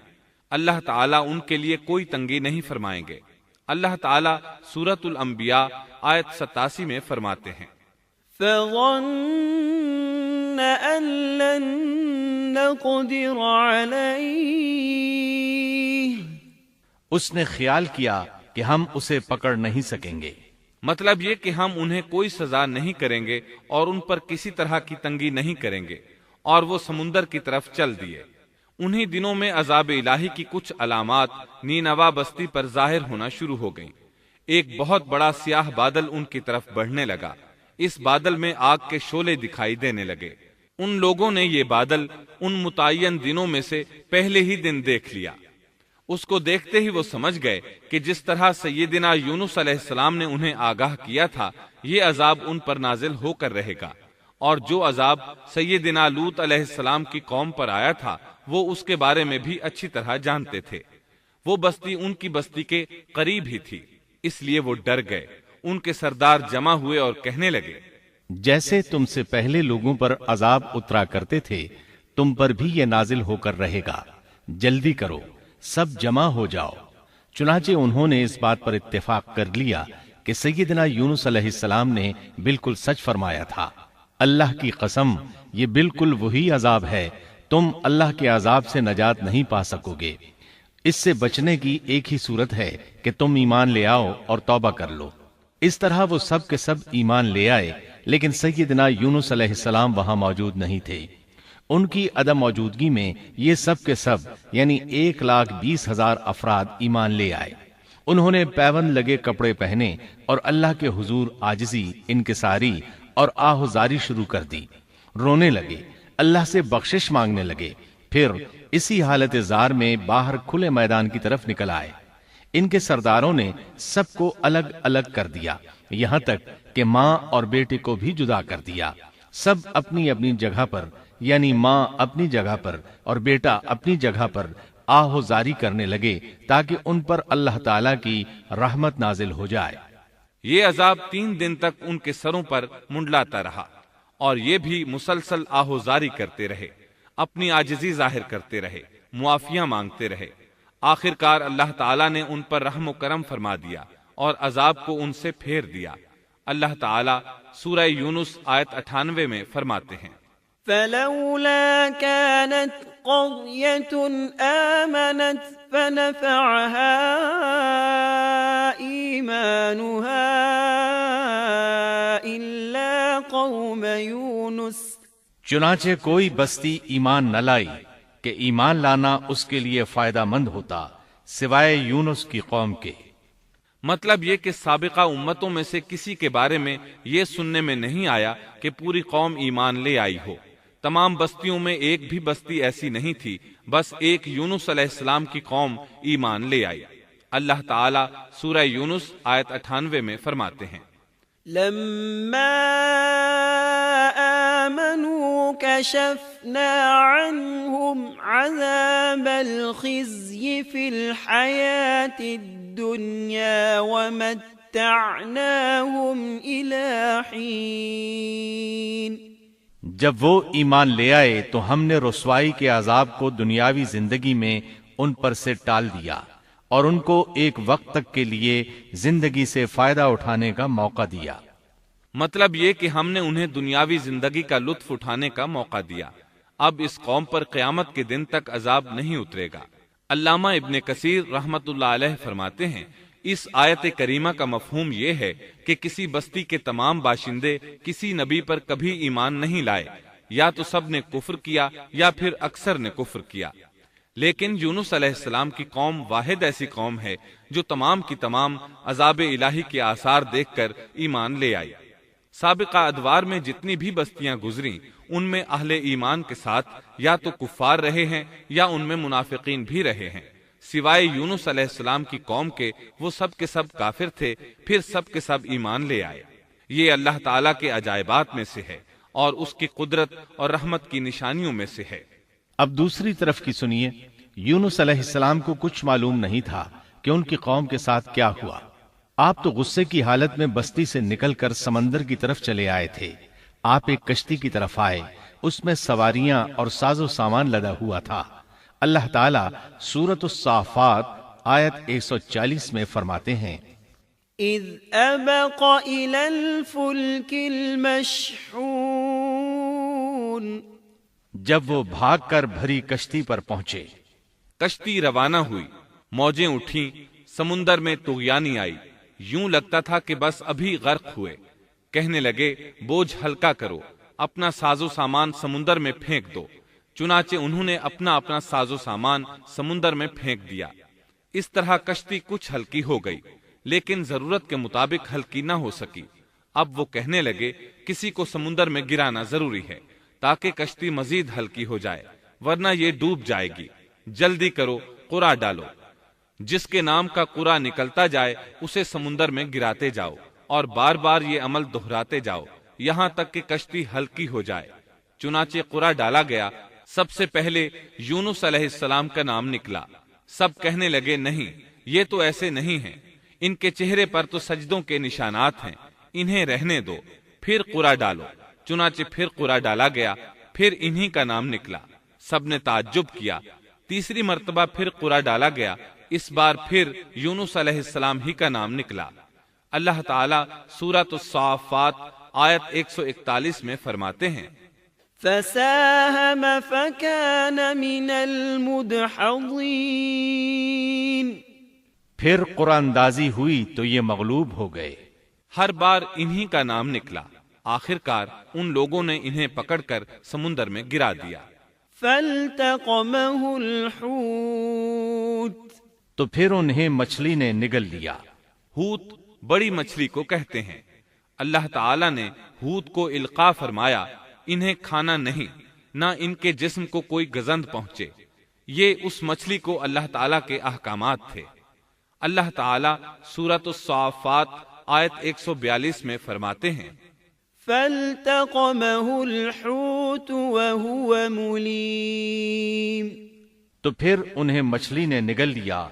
اللہ تعالیٰ ان کے لیے کوئی تنگی نہیں فرمائیں گے۔ اللہ تعالیٰ سورۃ الانبیاء آیت 87 میں فرماتے ہیں، فَظَنَّ أَن لَّن نَّقْدِرَ عَلَيْهِ، اس نے خیال کیا کہ ہم اسے پکڑ نہیں سکیں گے۔ مطلب یہ کہ ہم انہیں کوئی سزا نہیں کریں گے اور ان پر کسی طرح کی تنگی نہیں کریں گے، اور وہ سمندر کی طرف چل دیے۔ انہی دنوں میں عذاب الہی کی کچھ علامات نینوا بستی پر ظاہر ہونا شروع ہو گئیں۔ ایک بہت بڑا سیاہ بادل ان کی طرف بڑھنے لگا، اس بادل میں آگ کے شعلے دکھائی دینے لگے۔ ان لوگوں نے یہ بادل ان متعین دنوں میں سے پہلے ہی دن دیکھ لیا۔ اس کو دیکھتے ہی وہ سمجھ گئے کہ جس طرح سیدنا یونس علیہ السلام نے انہیں آگاہ کیا تھا یہ عذاب ان پر نازل ہو کر رہے گا، اور جو عذاب سیدنا لوط علیہ السلام کی قوم پر آیا تھا وہ اس کے بارے میں بھی اچھی طرح جانتے تھے۔ وہ بستی ان کی بستی کے قریب ہی تھی، اس لیے وہ ڈر گئے۔ ان کے سردار جمع ہوئے اور کہنے لگے، جیسے تم سے پہلے لوگوں پر عذاب اترا کرتے تھے تم پر بھی یہ نازل ہو کر رہے گا، جلدی کرو، سب جمع ہو جاؤ۔ چنانچہ انہوں نے اس بات پر اتفاق کر لیا کہ سیدنا یونس علیہ السلام نے بالکل سچ فرمایا تھا۔ اللہ کی قسم یہ بالکل وہی عذاب ہے، تم اللہ کے عذاب سے نجات نہیں پا سکو گے۔ اس سے بچنے کی ایک ہی صورت ہے کہ تم ایمان لے آؤ اور توبہ کر لو۔ اس طرح وہ سب کے سب ایمان لے آئے، لیکن سیدنا یونس علیہ السلام وہاں موجود نہیں تھے۔ ان کی عدم موجودگی میں یہ سب کے سب یعنی 1,20,000 افراد ایمان لے آئے۔ انہوں نے پیوند لگے کپڑے پہنے اور اللہ کے حضور عاجزی، انکساری اور آہوزاری شروع کر دی، رونے لگے، اللہ سے بخشش مانگنے لگے، پھر اسی حالت زار میں باہر کھلے میدان کی طرف نکل آئے۔ ان کے سرداروں نے سب کو الگ الگ کر دیا، یہاں تک کہ ماں اور بیٹے کو بھی جدا کر دیا۔ سب اپنی اپنی جگہ پر یعنی ماں اپنی جگہ پر اور بیٹا اپنی جگہ پر آہوزاری کرنے لگے تاکہ ان پر اللہ تعالیٰ کی رحمت نازل ہو جائے۔ یہ عذاب 3 دن تک ان کے سروں پر منڈلاتا رہا، اور یہ بھی مسلسل آہوزاری کرتے رہے، اپنی عاجزی ظاہر کرتے رہے، معافیاں مانگتے رہے۔ آخرکار اللہ تعالیٰ نے ان پر رحم و کرم فرما دیا اور عذاب کو ان سے پھیر دیا۔ اللہ تعالیٰ سورہ یونس آیت 98 میں فرماتے ہیں، فلولا كانت قرية آمنت فنفعها إيمانها إلا قوم يونس، چنانچہ کوئی بستی ایمان نہ لائی کہ ایمان لانا اس کے لیے فائدہ مند ہوتا سوائے یونس کی قوم کے۔ مطلب یہ کہ سابقہ امتوں میں سے کسی کے بارے میں یہ سننے میں نہیں آیا کہ پوری قوم ایمان لے آئی ہو۔ تمام بستیوں میں ایک بھی بستی ایسی نہیں تھی، بس ایک یونس علیہ السلام کی قوم ایمان لے آئی۔ اللہ تعالی سورہ یونس آیت 98 میں فرماتے ہیں، لما آمنوا كشفنا عنهم عذاب الخزي في الحياة الدنيا ومتعناهم إلى حين۔ جب وہ ایمان لے آئے تو ہم نے رسوائی کے عذاب کو دنیاوی زندگی میں ان پر سے ٹال دیا اور ان کو ایک وقت تک کے لیے زندگی سے فائدہ اٹھانے کا موقع دیا۔ مطلب یہ کہ ہم نے انہیں دنیاوی زندگی کا لطف اٹھانے کا موقع دیا۔ اب اس قوم پر قیامت کے دن تک عذاب نہیں اترے گا۔ علامہ ابن کثیر رحمت اللہ علیہ فرماتے ہیں، اس آیت کریمہ کا مفہوم یہ ہے کہ کسی بستی کے تمام باشندے کسی نبی پر کبھی ایمان نہیں لائے، یا تو سب نے کفر کیا یا پھر اکثر نے کفر کیا، لیکن یونس علیہ السلام کی قوم واحد ایسی قوم ہے جو تمام کی تمام عذاب الہی کے آثار دیکھ کر ایمان لے آئی۔ سابقہ ادوار میں جتنی بھی بستیاں گزریں ان میں اہل ایمان کے ساتھ یا تو کفار رہے ہیں یا ان میں منافقین بھی رہے ہیں، سوائے یونس علیہ السلام کی قوم کے وہ سب کے سب کافر تھے، پھر سب کے سب ایمان لے آئے۔ یہ اللہ تعالیٰ کے عجائبات میں سے ہے اور اس کی قدرت اور رحمت کی نشانیوں میں سے ہے۔ اب دوسری طرف کی سنیے، یونس علیہ السلام کو کچھ معلوم نہیں تھا کہ ان کی قوم کے ساتھ کیا ہوا۔ آپ تو غصے کی حالت میں بستی سے نکل کر سمندر کی طرف چلے آئے تھے۔ آپ ایک کشتی کی طرف آئے، اس میں سواریاں اور ساز و سامان لدا ہوا تھا۔ اللہ تعالیٰ سورۃ الصافات آیت 140 میں فرماتے ہیں، اذ ابق الى الفلك المشحون، جب وہ بھاگ کر بھری کشتی پر پہنچے۔ کشتی روانہ ہوئی، موجیں اٹھیں، سمندر میں طغیانی آئی، یوں لگتا تھا کہ بس ابھی غرق ہوئے۔ کہنے لگے بوجھ ہلکا کرو، اپنا ساز و سامان سمندر میں پھینک دو۔ چنانچہ انہوں نے اپنا اپنا ساز و سامان سمندر میں پھینک دیا۔ اس طرح کشتی کچھ ہلکی ہو گئی، لیکن ضرورت کے مطابق ہلکی نہ ہو سکی۔ اب وہ کہنے لگے کسی کو سمندر میں گرانا ضروری ہے تاکہ کشتی مزید ہلکی ہو جائے، ورنہ یہ ڈوب جائے گی۔ جلدی کرو، قرع ڈالو۔ جس کے نام کا قرع نکلتا جائے اسے سمندر میں گراتے جاؤ اور بار بار یہ عمل دہراتے جاؤ یہاں تک کہ کشتی ہلکی ہو جائے۔ چنانچہ قرع ڈالا گیا۔ سب سے پہلے یونس علیہ السلام کا نام نکلا۔ سب کہنے لگے نہیں، یہ تو ایسے نہیں ہیں، ان کے چہرے پر تو سجدوں کے نشانات ہیں، انہیں رہنے دو، پھر قرع ڈالو۔ چنانچہ پھر قرع ڈالا گیا، پھر انہی کا نام نکلا۔ سب نے تعجب کیا۔ تیسری مرتبہ پھر قرع ڈالا گیا، اس بار پھر یونس علیہ السلام ہی کا نام نکلا۔ اللہ تعالیٰ سورۃ الصافات آیت 141 میں فرماتے ہیں، فساهم فكان من المدحضين، پھر قرآن اندازی ہوئی تو یہ مغلوب ہو گئے۔ ہر بار انہی کا نام نکلا۔ آخر کار ان لوگوں نے انہیں پکڑ کر سمندر میں گرا دیا۔ فالتقمه الحوت، تو پھر انہیں مچھلی نے نگل لیا۔ حوت بڑی مچھلی کو کہتے ہیں۔ اللہ تعالیٰ نے حوت کو القاء فرمایا، انہیں کھانا نہیں، نہ ان کے جسم کو کوئی گزند پہنچے۔ یہ اس مچھلی کو اللہ تعالیٰ کے احکامات تھے۔ اللہ تعالیٰ سورۃ الصافات آیت 142 میں فرماتے ہیں، فالتقمه الحوت وهو مليم، تو پھر انہیں مچھلی نے نگل لیا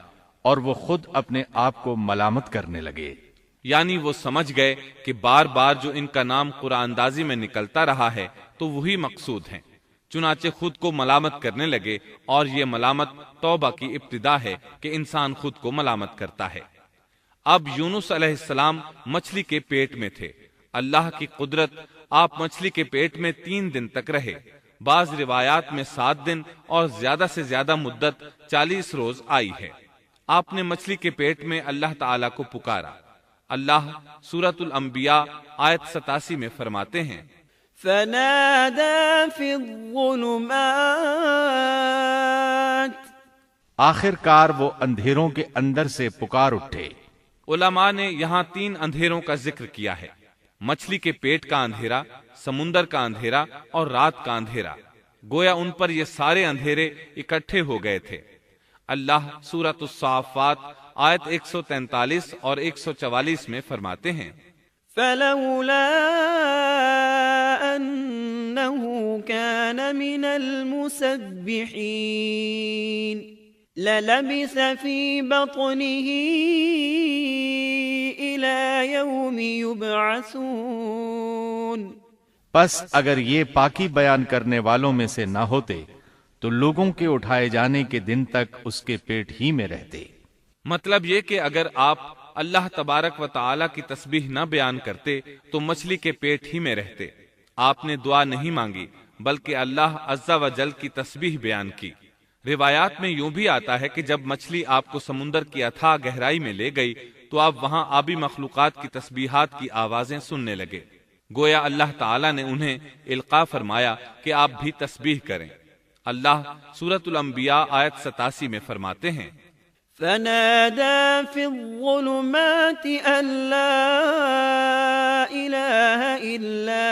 اور وہ خود اپنے آپ کو ملامت کرنے لگے۔ یعنی وہ سمجھ گئے کہ بار بار جو ان کا نام قرآن اندازی میں نکلتا رہا ہے تو وہی مقصود ہیں، چنانچہ خود کو ملامت کرنے لگے، اور یہ ملامت توبہ کی ابتدا ہے کہ انسان خود کو ملامت کرتا ہے۔ اب یونس علیہ السلام مچھلی کے پیٹ میں تھے۔ اللہ کی قدرت، آپ مچھلی کے پیٹ میں 3 دن تک رہے۔ بعض روایات میں 7 دن اور زیادہ سے زیادہ مدت 40 روز آئی ہے۔ آپ نے مچھلی کے پیٹ میں اللہ تعالیٰ کو پکارا۔ اللہ سورۃ الانبیاء آیت 87 میں فرماتے ہیں، فنادى في الظلمات، آخر کار وہ اندھیروں کے اندر سے پکار اٹھے۔ علماء نے یہاں 3 اندھیروں کا ذکر کیا ہے، مچھلی کے پیٹ کا اندھیرا، سمندر کا اندھیرا اور رات کا اندھیرا۔ گویا ان پر یہ سارے اندھیرے اکٹھے ہو گئے تھے۔ اللہ سورۃ الصافات آیت 143 اور 144 میں فرماتے ہیں فلولا أنه كان من المسبحين للبث في بطنه إلى يوم يبعثون۔ پس اگر یہ پاکی بیان کرنے والوں میں سے نہ ہوتے تو لوگوں کے اٹھائے جانے کے دن تک اس کے پیٹ ہی میں رہتے۔ مطلب یہ کہ اگر آپ اللہ تبارک و تعالی کی تسبیح نہ بیان کرتے تو مچھلی کے پیٹ ہی میں رہتے۔ آپ نے دعا نہیں مانگی بلکہ اللہ عز و جل کی تسبیح بیان کی۔ روایات میں یوں بھی آتا ہے کہ جب مچھلی آپ کو سمندر کی اتھاہ گہرائی میں لے گئی تو آپ وہاں آبی مخلوقات کی تسبیحات کی آوازیں سننے لگے، گویا اللہ تعالی نے انہیں القاء فرمایا کہ آپ بھی تسبیح کریں۔ اللہ سورۃ الانبیاء آیت 87 میں فرماتے ہیں فنادى في الظلمات أن لا إله إلا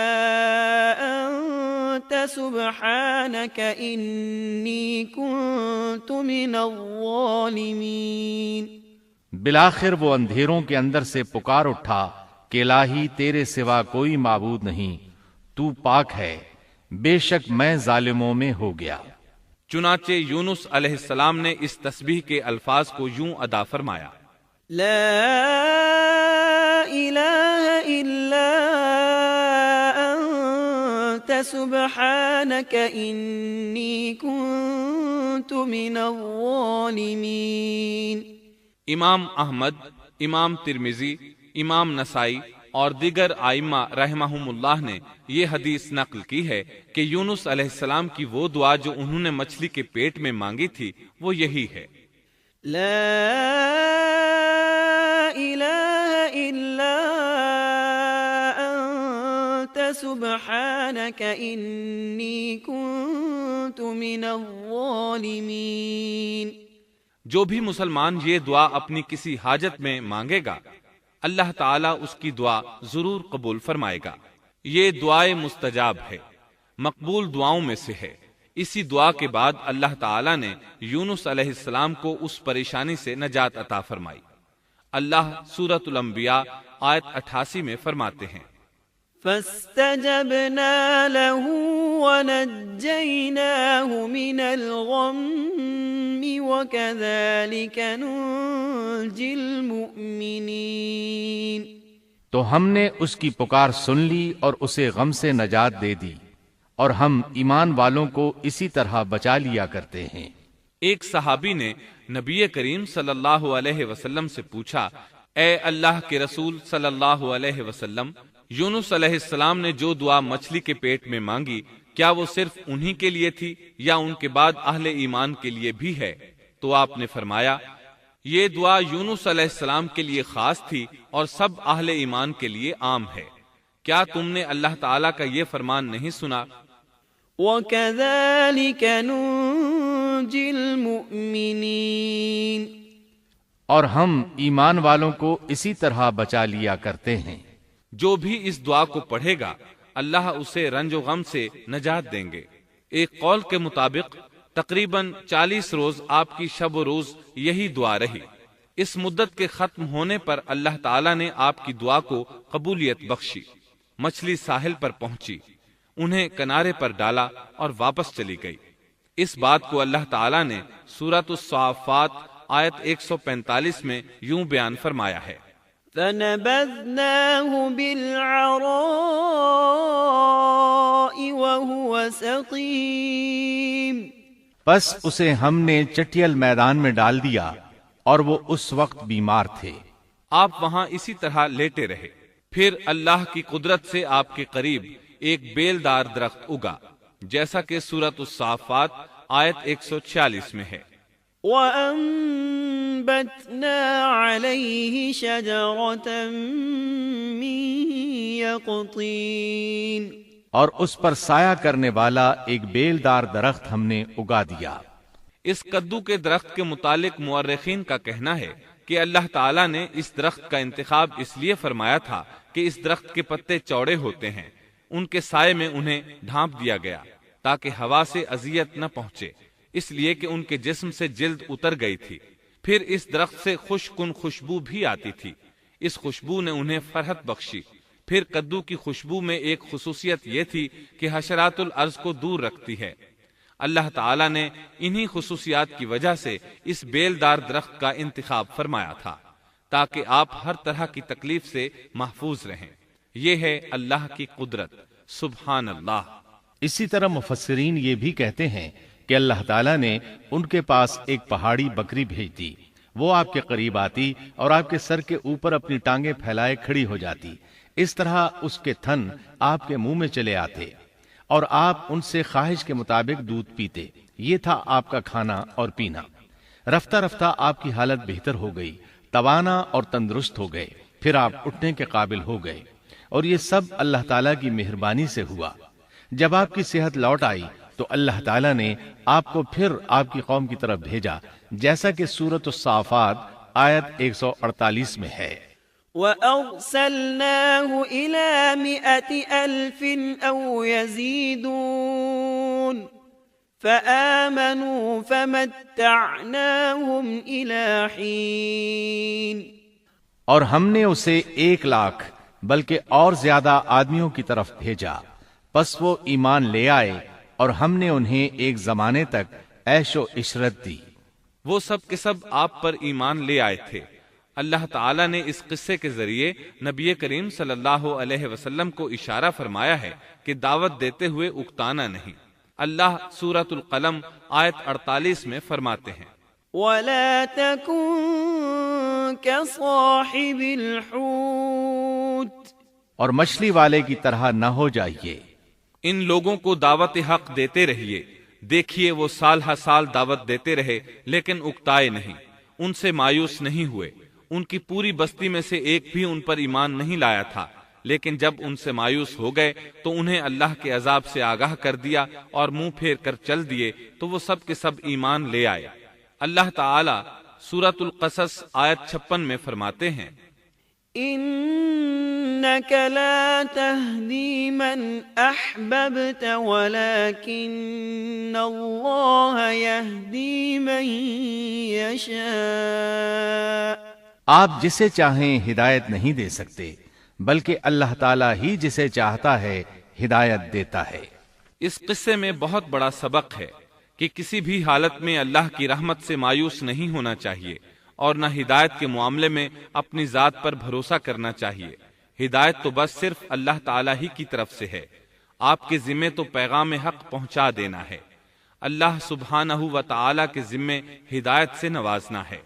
أنت سبحانك إني كنت من الظالمين۔ بالآخر وہ اندھیروں کے اندر سے پکار اٹھا کہ الہی تیرے سوا کوئی معبود نہیں، تو پاک ہے، بے شک میں ظالموں میں ہو گیا۔ چنانچہ یونس علیہ السلام نے اس تسبیح کے الفاظ کو یوں ادا فرمایا لا إله إلا أنت سبحانك إني كنت من الظالمين۔ امام احمد، امام ترمذی، امام نسائی اور دیگر ائمہ رحمہم اللہ نے یہ حدیث نقل کی ہے کہ یونس علیہ السلام کی وہ دعا جو انہوں نے مچھلی کے پیٹ میں مانگی تھی وہ یہی ہے لا إله إلا أنت سبحانك إني كنت من الظالمين۔ جو بھی مسلمان یہ دعا اپنی کسی حاجت میں مانگے گا اللہ تعالیٰ اس کی دعا ضرور قبول فرمائے گا۔ یہ دعائے مستجاب ہے، مقبول دعاؤں میں سے ہے۔ اسی دعا کے بعد اللہ تعالیٰ نے یونس علیہ السلام کو اس پریشانی سے نجات عطا فرمائی۔ اللہ سورۃ الانبیاء آیت 88 میں فرماتے ہیں فاستجبنا له ونجيناه من الغم وكذلك ننجي المؤمنين۔ تو ہم نے اس کی پکار سن لی اور اسے غم سے نجات دے دی، اور ہم ایمان والوں کو اسی طرح بچا لیا کرتے ہیں۔ ایک صحابی نے نبی کریم صلی اللہ علیہ وسلم سے پوچھا، اے اللہ کے رسول صلی اللہ علیہ وسلم، یونس علیہ السلام نے جو دعا مچھلی کے پیٹ میں مانگی کیا وہ صرف انہی کے لیے تھی یا ان کے بعد اہل ایمان کے لیے بھی ہے؟ تو آپ نے فرمایا یہ دعا یونس علیہ السلام کے لیے خاص تھی اور سب اہل ایمان کے لیے عام ہے۔ کیا تم نے اللہ تعالیٰ کا یہ فرمان نہیں سنا؟ وَكَذَلِكَ نُنْجِي الْمُؤْمِنِينَ۔ اور ہم ایمان والوں کو اسی طرح بچا لیا کرتے ہیں۔ جو بھی اس دعا کو پڑھے گا اللہ اسے رنج و غم سے نجات دیں گے۔ ایک قول کے مطابق تقریباً 40 روز آپ کی شب و روز یہی دعا رہی۔ اس مدت کے ختم ہونے پر اللہ تعالیٰ نے آپ کی دعا کو قبولیت بخشی۔ مچھلی ساحل پر پہنچی، انہیں کنارے پر ڈالا اور واپس چلی گئی۔ اس بات کو اللہ تعالیٰ نے سورۃ الصافات آیت 145 میں یوں بیان فرمایا ہے فَنَبَذْنَاهُ بِالْعَرَاءِ وَهُوَ سَقِيمٌ۔ پس اسے ہم نے چٹیل میدان میں ڈال دیا اور وہ اس وقت بیمار تھے۔ آپ وہاں اسی طرح لیٹے رہے۔ پھر اللہ کی قدرت سے آپ کے قریب ایک بیلدار درخت اگا، جیسا کہ سورۃ الصافات آیت 146 میں ہے۔ وَأَنبَتْنَا عَلَيْهِ شَجَرَةً مِّن يَقْطِينٍ۔ اور اس پر سایہ کرنے والا ایک بیلدار درخت ہم نے اگا دیا۔ اس کدو کے درخت کے متعلق مورخین کا کہنا ہے کہ اللہ تعالیٰ نے اس درخت کا انتخاب اس لیے فرمایا تھا کہ اس درخت کے پتے چوڑے ہوتے ہیں، ان کے سائے میں انہیں ڈھانپ دیا گیا تاکہ ہوا سے اذیت نہ پہنچے، اس لیے کہ ان کے جسم سے جلد اتر گئی تھی۔ پھر اس درخت سے خوش کن خوشبو بھی آتی تھی، اس خوشبو نے انہیں فرحت بخشی۔ پھر کدو کی خوشبو میں ایک خصوصیت یہ تھی کہ حشرات الارض کو دور رکھتی ہے۔ اللہ تعالیٰ نے انہی خصوصیات کی وجہ سے اس بیلدار درخت کا انتخاب فرمایا تھا تاکہ آپ ہر طرح کی تکلیف سے محفوظ رہیں۔ یہ ہے اللہ کی قدرت، سبحان اللہ۔ اسی طرح مفسرین یہ بھی کہتے ہیں کہ اللہ تعالیٰ نے ان کے پاس ایک پہاڑی بکری بھیج دی، وہ آپ کے قریب آتی اور آپ کے سر کے اوپر اپنی ٹانگیں پھیلائے کھڑی ہو جاتی، اس طرح اس کے تھن آپ کے منہ میں چلے آتے اور آپ ان سے خواہش کے مطابق دودھ پیتے۔ یہ تھا آپ کا کھانا اور پینا۔ رفتہ رفتہ آپ کی حالت بہتر ہو گئی، توانا اور تندرست ہو گئے، پھر آپ اٹھنے کے قابل ہو گئے، اور یہ سب اللہ تعالیٰ کی مہربانی سے ہوا۔ جب آپ کی صحت لوٹ آئی تو اللہ تعالیٰ نے آپ کو پھر آپ کی قوم کی طرف بھیجا، جیسا کہ سورۃ الصافات آیت 148 میں ہے۔ وَأَرْسَلْنَاهُ إِلَى 100,000 أَوْ يَزِيدُونَ فَآمَنُوا فَمَتَّعْنَاهُمْ إِلَى حِينٍ۔ اور ہم نے اسے 1,00,000 بلکہ اور زیادہ آدمیوں کی طرف بھیجا، پس وہ ایمان لے آئے اور ہم نے انہیں ایک زمانے تک عیش و عشرت دی۔ وہ سب کے سب آپ پر ایمان لے آئے تھے۔ اللہ تعالیٰ نے اس قصے کے ذریعے نبی کریم صلی اللہ علیہ وسلم کو اشارہ فرمایا ہے کہ دعوت دیتے ہوئے اکتانا نہیں۔ اللہ سورۃ القلم آیت 48 میں فرماتے ہیں، وَلَا تَكُن كَصَاحِبِ الْحُوتِ، اور مچھلی والے کی طرح نہ ہو جائیے۔ ان لوگوں کو دعوت حق دیتے رہیے۔ دیکھیے وہ سال ہر سال دعوت دیتے رہے لیکن اکتائے نہیں، ان سے مایوس نہیں ہوئے۔ ان کی پوری بستی میں سے ایک بھی ان پر ایمان نہیں لایا تھا، لیکن جب ان سے مایوس ہو گئے تو انہیں اللہ کے عذاب سے آگاہ کر دیا اور منہ پھیر کر چل دیے تو وہ سب کے سب ایمان لے آئے۔ اللہ تعالی سورۃ القصص آیت 56 میں فرماتے ہیں، إنك لا تهدي من أحببت ولكن الله يهدي من يشاء۔ آپ جسے چاہیں ہدایت نہیں دے سکتے، بلکہ اللہ تعالیٰ ہی جسے چاہتا ہے ہدایت دیتا ہے۔ اس قصے میں بہت بڑا سبق ہے کہ کسی بھی حالت میں اللہ کی رحمت سے مایوس نہیں ہونا چاہیے اور نہ ہدایت کے معاملے میں اپنی ذات پر بھروسہ کرنا چاہیے۔ ہدایت تو بس صرف اللہ تعالیٰ ہی کی طرف سے ہے، آپ کے ذمے تو پیغام حق پہنچا دینا ہے۔ اللہ سبحانہ و تعالیٰ کے ذمے ہدایت سے نوازنا ہے۔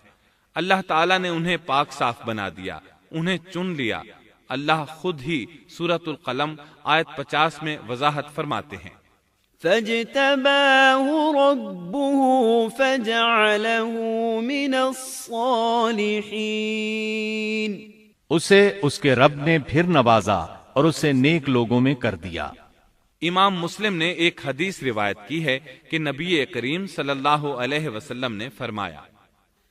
اللہ تعالیٰ نے انہیں پاک صاف بنا دیا، انہیں چن لیا۔ اللہ خود ہی سورۃ القلم آیت 50 میں وضاحت فرماتے ہیں، فاجتباه ربه فجعله من الصالحين۔ اسے اس کے رب نے پھر نوازا اور اسے نیک لوگوں میں کر دیا۔ امام مسلم نے ایک حدیث روایت کی ہے کہ نبی کریم صلی اللہ علیہ وسلم نے فرمایا،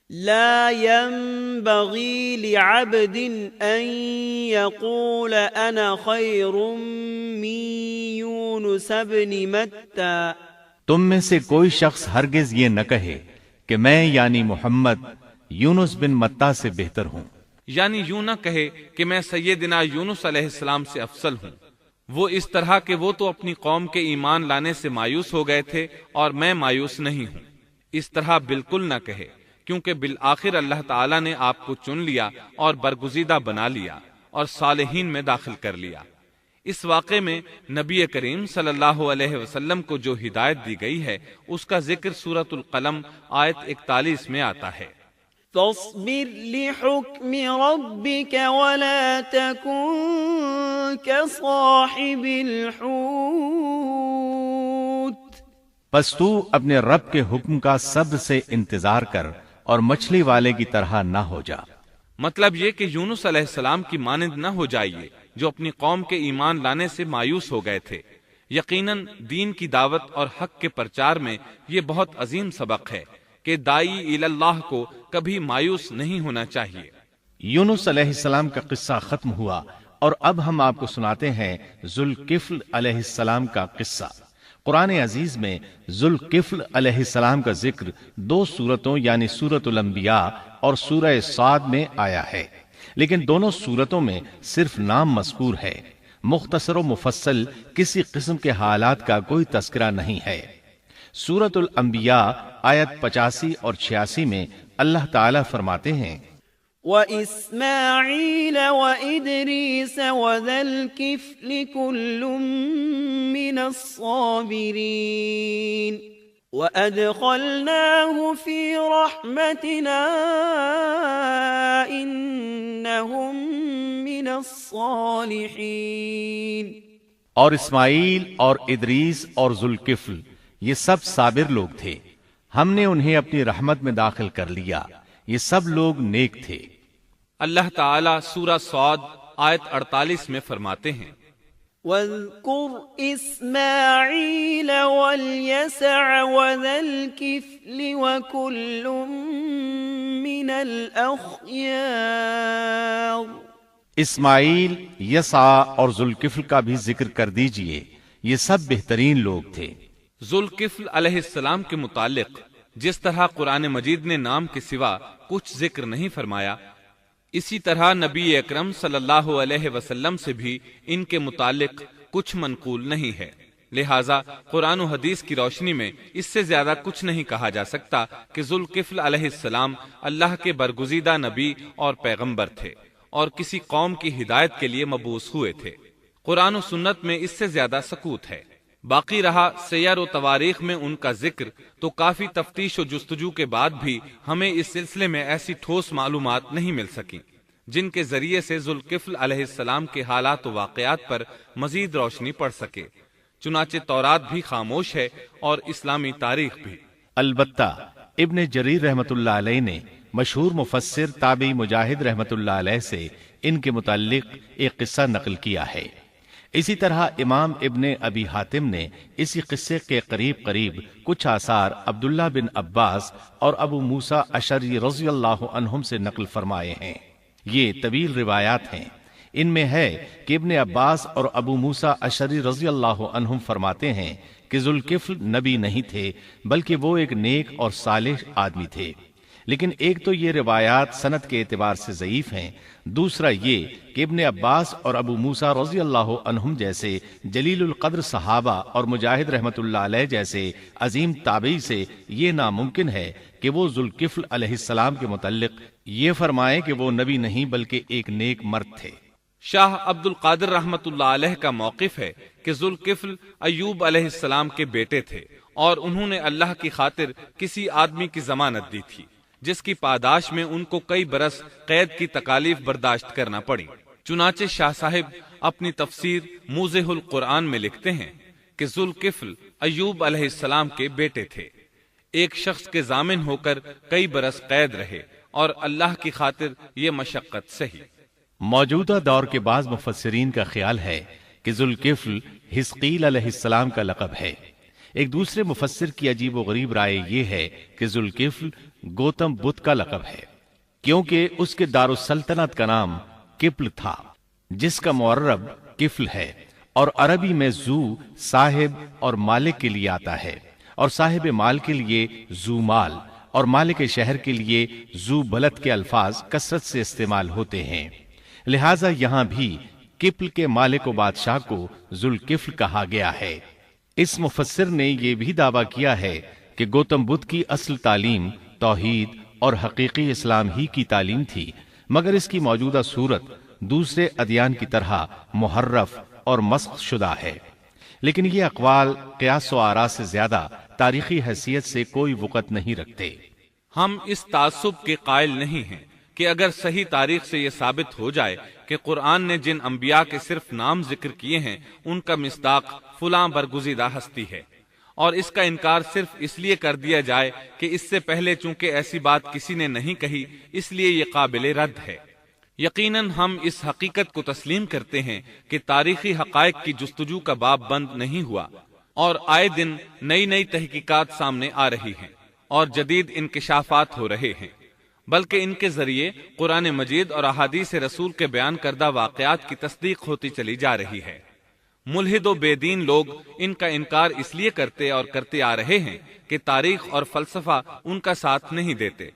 لا ينبغي لعبد ان يقول انا خير من يونس بن متى۔ تم میں سے کوئی شخص ہرگز یہ نہ کہے کہ میں یعنی محمد یونس بن متیٰ سے بہتر ہوں، یعنی یوں نہ کہے کہ میں سیدنا یونس علیہ السلام سے افضل ہوں۔ وہ اس طرح کہ وہ تو اپنی قوم کے ایمان لانے سے مایوس ہو گئے تھے اور میں مایوس نہیں ہوں، اس طرح بالکل نہ کہے، کیونکہ بالآخر اللہ تعالیٰ نے آپ کو چن لیا اور برگزیدہ بنا لیا اور صالحین میں داخل کر لیا۔ اس واقعے میں نبی کریم صلی اللہ علیہ وسلم کو جو ہدایت دی گئی ہے اس کا ذکر سورۃ القلم آیت 41 میں آتا ہے، فاصبر لحكم ربك ولا تكن كصاحب الحوت۔ پس تو اپنے رب کے حکم کا صبر سے انتظار کر اور مچھلی والے کی طرح نہ ہو جا۔ مطلب یہ کہ یونس علیہ السلام کی مانند نہ ہو جائیے جو اپنی قوم کے ایمان لانے سے مایوس ہو گئے تھے۔ یقیناً دین کی دعوت اور حق کے پرچار میں یہ بہت عظیم سبق ہے کہ داعی اللہ کو کبھی مایوس نہیں ہونا چاہیے۔ یونس علیہ السلام کا قصہ ختم ہوا اور اب ہم آپ کو سناتے ہیں ذوالکفل علیہ السلام کا قصہ۔ قرآن عزیز میں ذوالکفل علیہ السلام کا ذکر 2 سورتوں یعنی سورۃ الانبیاء اور سورہ صاد میں آیا ہے، لیکن دونوں سورتوں میں صرف نام مذکور ہے، مختصر و مفصل کسی قسم کے حالات کا کوئی تذکرہ نہیں ہے۔ سورۃ الانبیاء آیت 85 اور 86 میں اللہ تعالیٰ فرماتے ہیں وَإِسْمَاعِيلَ وَإِدْرِيسَ وَذَا الْكِفْلِ كُلٌّ مِّنَ الصَّابِرِينَ وَأَدْخَلْنَاهُ فِي رَحْمَتِنَا إِنَّهُم مِّنَ الصَّالِحِينَ۔ اور اسماعیل اور ادریس اور ذوالکفل یہ سب صابر لوگ تھے، ہم نے انہیں اپنی رحمت میں داخل کر لیا، یہ سب لوگ نیک تھے۔ اللہ تعالیٰ سورہ صاد آیت 48 میں فرماتے ہیں وَاذْكُرْ إِسْمَاعِيلَ وَالْيَسَعَ وَذَا الْكِفْلِ وَكُلٌّ مِّنَ الْأَخْيَارِ۔ اسماعیل، یسع اور ذوالکفل کا بھی ذکر کر دیجئے، یہ سب بہترین لوگ تھے۔ ذوالکفل علیہ السلام کے متعلق جس طرح قرآن مجید نے نام کے سوا کچھ ذکر نہیں فرمایا، اسی طرح نبی اکرم صلی اللہ علیہ وسلم سے بھی ان کے متعلق کچھ منقول نہیں ہے، لہٰذا قرآن و حدیث کی روشنی میں اس سے زیادہ کچھ نہیں کہا جا سکتا کہ ذوالکفل علیہ السلام اللہ کے برگزیدہ نبی اور پیغمبر تھے اور کسی قوم کی ہدایت کے لیے مبعوث ہوئے تھے۔ قرآن و سنت میں اس سے زیادہ سکوت ہے۔ باقی رہا سیر و تواریخ میں ان کا ذکر، تو کافی تفتیش و جستجو کے بعد بھی ہمیں اس سلسلے میں ایسی ٹھوس معلومات نہیں مل سکیں جن کے ذریعے سے ذوالکفل علیہ السلام کے حالات و واقعات پر مزید روشنی پڑ سکے۔ چنانچہ تورات بھی خاموش ہے اور اسلامی تاریخ بھی۔ البتہ ابن جریر رحمت اللہ علیہ نے مشہور مفسر تابعی مجاہد رحمت اللہ علیہ سے ان کے متعلق ایک قصہ نقل کیا ہے۔ اسی طرح امام ابن ابی حاتم نے اسی قصے کے قریب قریب کچھ آثار عبداللہ بن عباس اور ابو موسیٰ اشعری رضی اللہ عنہم سے نقل فرمائے ہیں۔ یہ طویل روایات ہیں۔ ان میں ہے کہ ابن عباس اور ابو موسیٰ اشعری رضی اللہ عنہم فرماتے ہیں کہ ذوالکفل نبی نہیں تھے، بلکہ وہ ایک نیک اور صالح آدمی تھے۔ لیکن ایک تو یہ روایات سند کے اعتبار سے ضعیف ہیں، دوسرا یہ کہ ابن عباس اور ابو موسیٰ رضی اللہ عنہم جیسے جلیل القدر صحابہ اور مجاہد رحمت اللہ علیہ جیسے عظیم تابعی سے یہ ناممکن ہے کہ وہ ذوالکفل علیہ السلام کے متعلق یہ فرمائیں کہ وہ نبی نہیں بلکہ ایک نیک مرد تھے۔ شاہ عبد القادر رحمت اللہ علیہ کا موقف ہے کہ ذوالکفل ایوب علیہ السلام کے بیٹے تھے اور انہوں نے اللہ کی خاطر کسی آدمی کی ضمانت دی تھی، جس کی پاداش میں ان کو کئی برس قید کی تکالیف برداشت کرنا پڑی۔ چنانچہ شاہ صاحب اپنی تفسیر موضح القرآن میں لکھتے ہیں کہ ذوالکفل ایوب علیہ السلام کے بیٹے تھے، ایک شخص کے ضامن ہو کر کئی برس قید رہے اور اللہ کی خاطر یہ مشقت سہی۔ موجودہ دور کے بعض مفسرین کا خیال ہے کہ ذوالکفل حزقیل علیہ السلام کا لقب ہے۔ ایک دوسرے مفسر کی عجیب و غریب رائے یہ ہے کہ ذوالکفل گوتم بدھ کا لقب ہے، کیونکہ اس کے دارالسلطنت کا نام کفل تھا، جس کا معرب کفل ہے، اور عربی میں ذو صاحب اور مالک کے لیے آتا ہے، اور صاحب مال کے لیے ذو مال اور مالک شہر کے لیے ذو بلد کے الفاظ کثرت سے استعمال ہوتے ہیں، لہٰذا یہاں بھی کفل کے مالک و بادشاہ کو ذوالکفل کہا گیا ہے۔ اس مفسر نے یہ بھی دعویٰ کیا ہے کہ گوتم بدھ کی اصل تعلیم توحید اور حقیقی اسلام ہی کی تعلیم تھی، مگر اس کی موجودہ صورت دوسرے ادیان کی طرح محرف اور مسخ شدہ ہے۔ لیکن یہ اقوال قیاس و آراء سے زیادہ تاریخی حیثیت سے کوئی وقت نہیں رکھتے۔ ہم اس تعصب کے قائل نہیں ہیں کہ اگر صحیح تاریخ سے یہ ثابت ہو جائے کہ قرآن نے جن انبیاء کے صرف نام ذکر کیے ہیں ان کا مصداق فلاں برگزیدہ ہستی ہے، اور اس کا انکار صرف اس لیے کر دیا جائے کہ اس سے پہلے چونکہ ایسی بات کسی نے نہیں کہی اس لیے یہ قابل رد ہے۔ یقیناً ہم اس حقیقت کو تسلیم کرتے ہیں کہ تاریخی حقائق کی جستجو کا باب بند نہیں ہوا، اور آئے دن نئی نئی تحقیقات سامنے آ رہی ہیں اور جدید انکشافات ہو رہے ہیں، بلکہ ان کے ذریعے قرآن مجید اور احادیث رسول کے بیان کردہ واقعات کی تصدیق ہوتی چلی جا رہی ہے۔ ملحد و بے دین لوگ ان کا انکار اس لیے کرتے اور کرتے آ رہے ہیں کہ تاریخ اور فلسفہ ان کا ساتھ نہیں دیتے،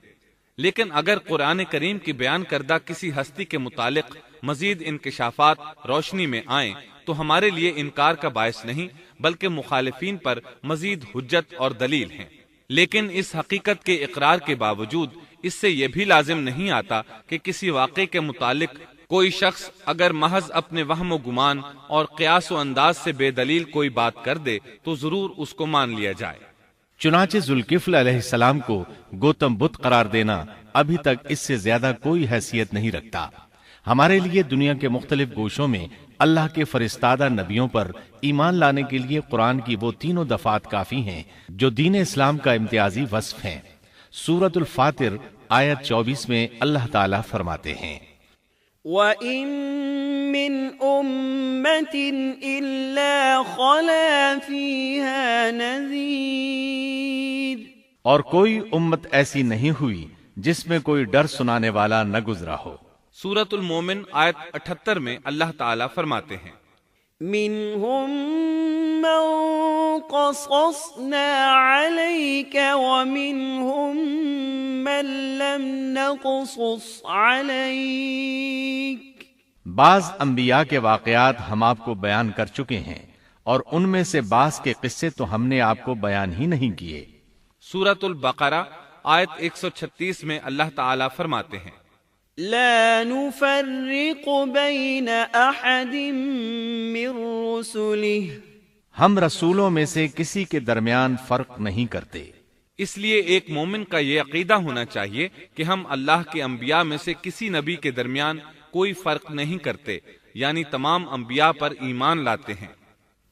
لیکن اگر قرآن کریم کی بیان کردہ کسی ہستی کے متعلق مزید انکشافات روشنی میں آئیں تو ہمارے لیے انکار کا باعث نہیں بلکہ مخالفین پر مزید حجت اور دلیل ہیں۔ لیکن اس حقیقت کے اقرار کے باوجود اس سے یہ بھی لازم نہیں آتا کہ کسی واقعے کے متعلق کوئی شخص اگر محض اپنے وہم و گمان اور قیاس و انداز سے بے دلیل کوئی بات کر دے تو ضرور اس کو مان لیا جائے۔ چنانچہ ذوالکفل علیہ السلام کو گوتم بدھ قرار دینا ابھی تک اس سے زیادہ کوئی حیثیت نہیں رکھتا۔ ہمارے لیے دنیا کے مختلف گوشوں میں اللہ کے فرستادہ نبیوں پر ایمان لانے کے لیے قرآن کی وہ تینوں دفعات کافی ہیں جو دین اسلام کا امتیازی وصف ہیں۔ سورۃ الفاتر آیت 24 میں اللہ تعالیٰ فرماتے ہیں، وَإِن مِّنْ أُمَّةٍ إِلَّا خَلَا فِيهَا نَذِيرٌ، اور کوئی امت ایسی نہیں ہوئی جس میں کوئی ڈر سنانے والا نہ گزرا ہو۔ سورۃ المومن آیت 78 میں اللہ تعالیٰ فرماتے ہیں، مِّنْهُم مَّن قَصَصْنَا عَلَيْكَ وَمِنْهُم مَّن لَّمْ نَقْصُصْ عَلَيْكَ، بعض انبیاء کے واقعات ہم آپ کو بیان کر چکے ہیں اور ان میں سے بعض کے قصے تو ہم نے آپ کو بیان ہی نہیں کیے۔ سورۃ البقرہ آیت 136 میں اللہ تعالیٰ فرماتے ہیں، لا نفرق بین احد من رسله، ہم رسولوں میں سے کسی کے درمیان فرق نہیں کرتے۔ اس لیے ایک مومن کا یہ عقیدہ ہونا چاہیے کہ ہم اللہ کے انبیاء میں سے کسی نبی کے درمیان کوئی فرق نہیں کرتے، یعنی تمام انبیاء پر ایمان لاتے ہیں۔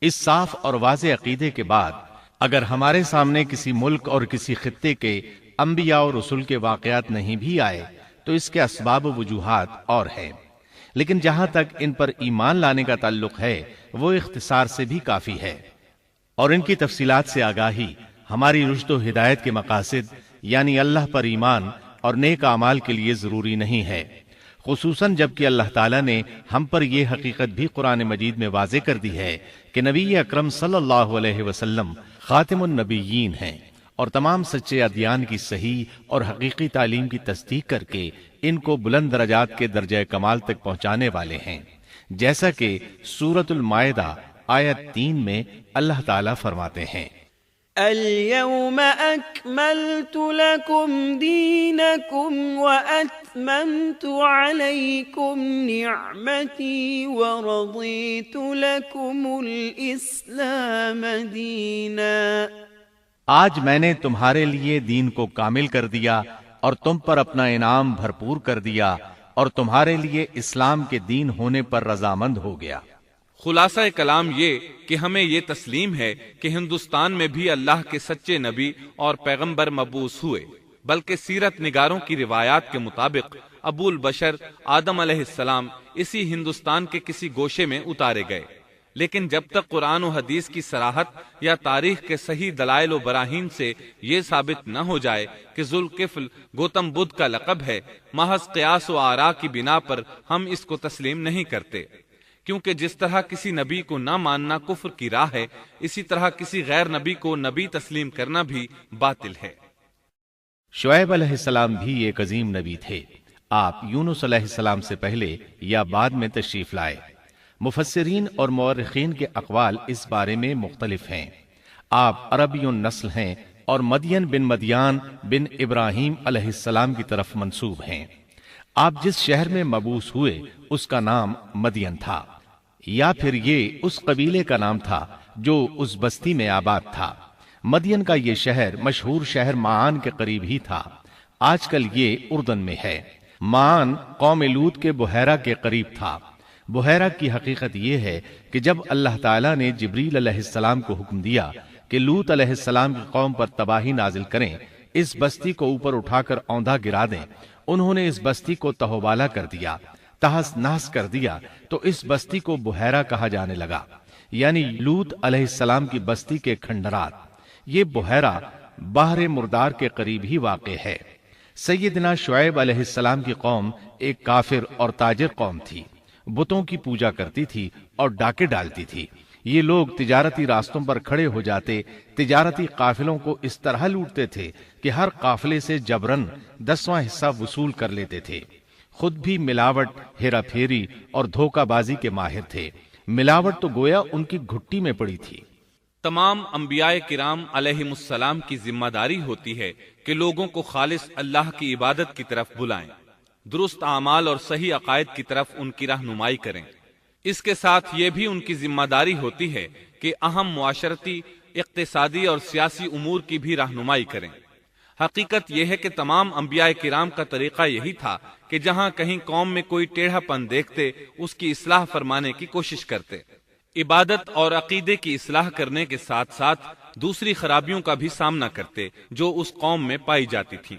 اس صاف اور واضح عقیدے کے بعد اگر ہمارے سامنے کسی ملک اور کسی خطے کے انبیاء اور رسول کے واقعات نہیں بھی آئے تو اس کے اسباب و وجوہات اور ہیں، لیکن جہاں تک ان پر ایمان لانے کا تعلق ہے وہ اختصار سے بھی کافی ہے، اور ان کی تفصیلات سے آگاہی ہماری رشد و ہدایت کے مقاصد یعنی اللہ پر ایمان اور نیک اعمال کے لیے ضروری نہیں ہے، خصوصاً جبکہ اللہ تعالیٰ نے ہم پر یہ حقیقت بھی قرآن مجید میں واضح کر دی ہے کہ نبی اکرم صلی اللہ علیہ وسلم خاتم النبیین ہیں اور تمام سچے ادیان کی صحیح اور حقیقی تعلیم کی تصدیق کر کے ان کو بلند درجات کے درجہ کمال تک پہنچانے والے ہیں، جیسا کہ سورۃ المائدہ آیت 3 میں اللہ تعالیٰ فرماتے ہیں، اليوم اکملت لکم دینکم واتممت علیکم نعمتی ورضیت لکم الاسلام دینا، آج میں نے تمہارے لیے دین کو کامل کر دیا اور تم پر اپنا انعام بھرپور کر دیا اور تمہارے لیے اسلام کے دین ہونے پر رضامند ہو گیا۔ خلاصہ کلام یہ کہ ہمیں یہ تسلیم ہے کہ ہندوستان میں بھی اللہ کے سچے نبی اور پیغمبر مبعوث ہوئے، بلکہ سیرت نگاروں کی روایات کے مطابق ابو البشر آدم علیہ السلام اسی ہندوستان کے کسی گوشے میں اتارے گئے، لیکن جب تک قرآن و حدیث کی صراحت یا تاریخ کے صحیح دلائل و براہین سے یہ ثابت نہ ہو جائے کہ ذوالکفل گوتم بدھ کا لقب ہے، محض قیاس و آراء کی بنا پر ہم اس کو تسلیم نہیں کرتے، کیونکہ جس طرح کسی نبی کو نہ ماننا کفر کی راہ ہے، اسی طرح کسی غیر نبی کو نبی تسلیم کرنا بھی باطل ہے۔ شعیب علیہ السلام بھی ایک عظیم نبی تھے، آپ یونس علیہ السلام سے پہلے یا بعد میں تشریف لائے۔ مفسرین اور مورخین کے اقوال اس بارے میں مختلف ہیں۔ آپ عربی النسل ہیں اور مدین بن مدیان بن ابراہیم علیہ السلام کی طرف منسوب ہیں۔ آپ جس شہر میں مبعوث ہوئے اس کا نام مدین تھا، یا پھر یہ اس قبیلے کا نام تھا جو اس بستی میں آباد تھا۔ مدین کا یہ شہر مشہور شہر معان کے قریب ہی تھا، آج کل یہ اردن میں ہے۔ معان قوم لوط کے بحیرہ کے قریب تھا۔ بحیرہ کی حقیقت یہ ہے کہ جب اللہ تعالیٰ نے جبریل علیہ السلام کو حکم دیا کہ لوط علیہ السلام کی قوم پر تباہی نازل کریں، اس بستی کو اوپر اٹھا کر اوندھا گرا دیں، انہوں نے اس بستی کو تہوبالا کر دیا، تہس نہس کر دیا، تو اس بستی کو بحیرہ کہا جانے لگا، یعنی لوط علیہ السلام کی بستی کے کھنڈرات۔ یہ بحیرہ بحر مردار کے قریب ہی واقع ہے۔ سیدنا شعیب علیہ السلام کی قوم ایک کافر اور تاجر قوم تھی، بتوں کی پوجا کرتی تھی اور ڈاکے ڈالتی تھی، یہ لوگ تجارتی راستوں پر کھڑے ہو جاتے، تجارتی قافلوں کو اس طرح لوٹتے تھے کہ ہر قافلے سے جبرن 10واں حصہ وصول کر لیتے تھے۔ خود بھی ملاوٹ، ہیرا پھیری اور دھوکہ بازی کے ماہر تھے۔ ملاوٹ تو گویا ان کی گھٹی میں پڑی تھی۔ تمام انبیاء کرام علیہم السلام کی ذمہ داری ہوتی ہے کہ لوگوں کو خالص اللہ کی عبادت کی طرف بلائیں، درست اعمال اور صحیح عقائد کی طرف ان کی رہنمائی کریں۔ اس کے ساتھ یہ بھی ان کی ذمہ داری ہوتی ہے کہ اہم معاشرتی، اقتصادی اور سیاسی امور کی بھی رہنمائی کریں۔ حقیقت یہ ہے کہ تمام انبیاء کرام کا طریقہ یہی تھا کہ جہاں کہیں قوم میں کوئی ٹیڑھا پن دیکھتے اس کی اصلاح فرمانے کی کوشش کرتے۔ عبادت اور عقیدے کی اصلاح کرنے کے ساتھ ساتھ دوسری خرابیوں کا بھی سامنا کرتے جو اس قوم میں پائی جاتی تھی۔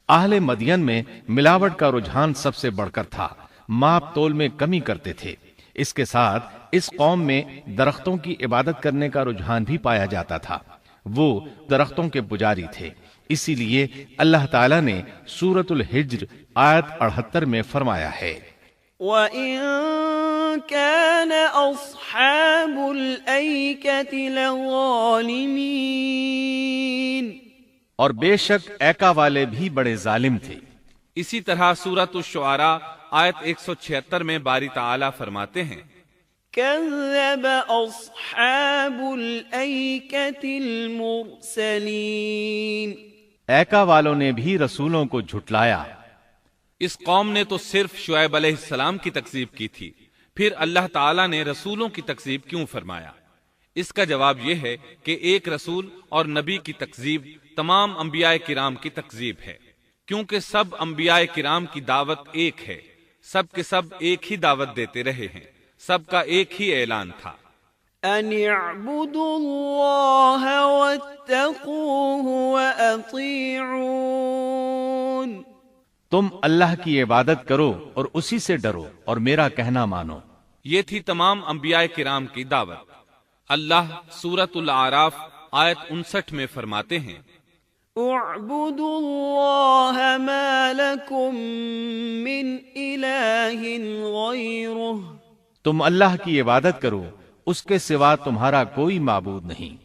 اہل مدین میں ملاوٹ کا رجحان سب سے بڑھ کر تھا، ماپ تول میں کمی کرتے تھے۔ اس کے ساتھ اس قوم میں درختوں کی عبادت کرنے کا رجحان بھی پایا جاتا تھا۔ وہ درختوں کے پجاری تھے، اسی لیے اللہ تعالیٰ نے سورۃ الحجر آیت 78 میں فرمایا ہے، وَإِن كَانَ أَصْحَابُ الْأَيْكَةِ لَظَالِمِينَ، اور بے شک ایکا والے بھی بڑے ظالم تھے۔ اسی طرح سورۃ الشعراء آیت 176 میں باری تعالیٰ فرماتے ہیں، كَذَّبَ أَصْحَابُ الْأَيْكَةِ الْمُرْسَلِينَ، ایکا والوں نے بھی رسولوں کو جھٹلایا۔ اس قوم نے تو صرف شعیب علیہ السلام کی تکذیب کی تھی، پھر اللہ تعالیٰ نے رسولوں کی تکذیب کیوں فرمایا؟ اس کا جواب یہ ہے کہ ایک رسول اور نبی کی تکذیب تمام انبیاء کرام کی تکذیب ہے، کیونکہ سب انبیاء کرام کی دعوت ایک ہے، سب کے سب ایک ہی دعوت دیتے رہے ہیں، سب کا ایک ہی اعلان تھا، ان اعبدوا اللہ واتقوہ واطیعون، تم اللہ کی عبادت کرو اور اسی سے ڈرو اور میرا کہنا مانو۔ یہ تھی تمام انبیاء کرام کی دعوت۔ اللہ سورۃ الاعراف آیت 59 میں فرماتے ہیں، اعبدوا اللہ ما لکم من الہ غیرہ، تم اللہ کی عبادت کرو، اس کے سوا تمہارا کوئی معبود نہیں۔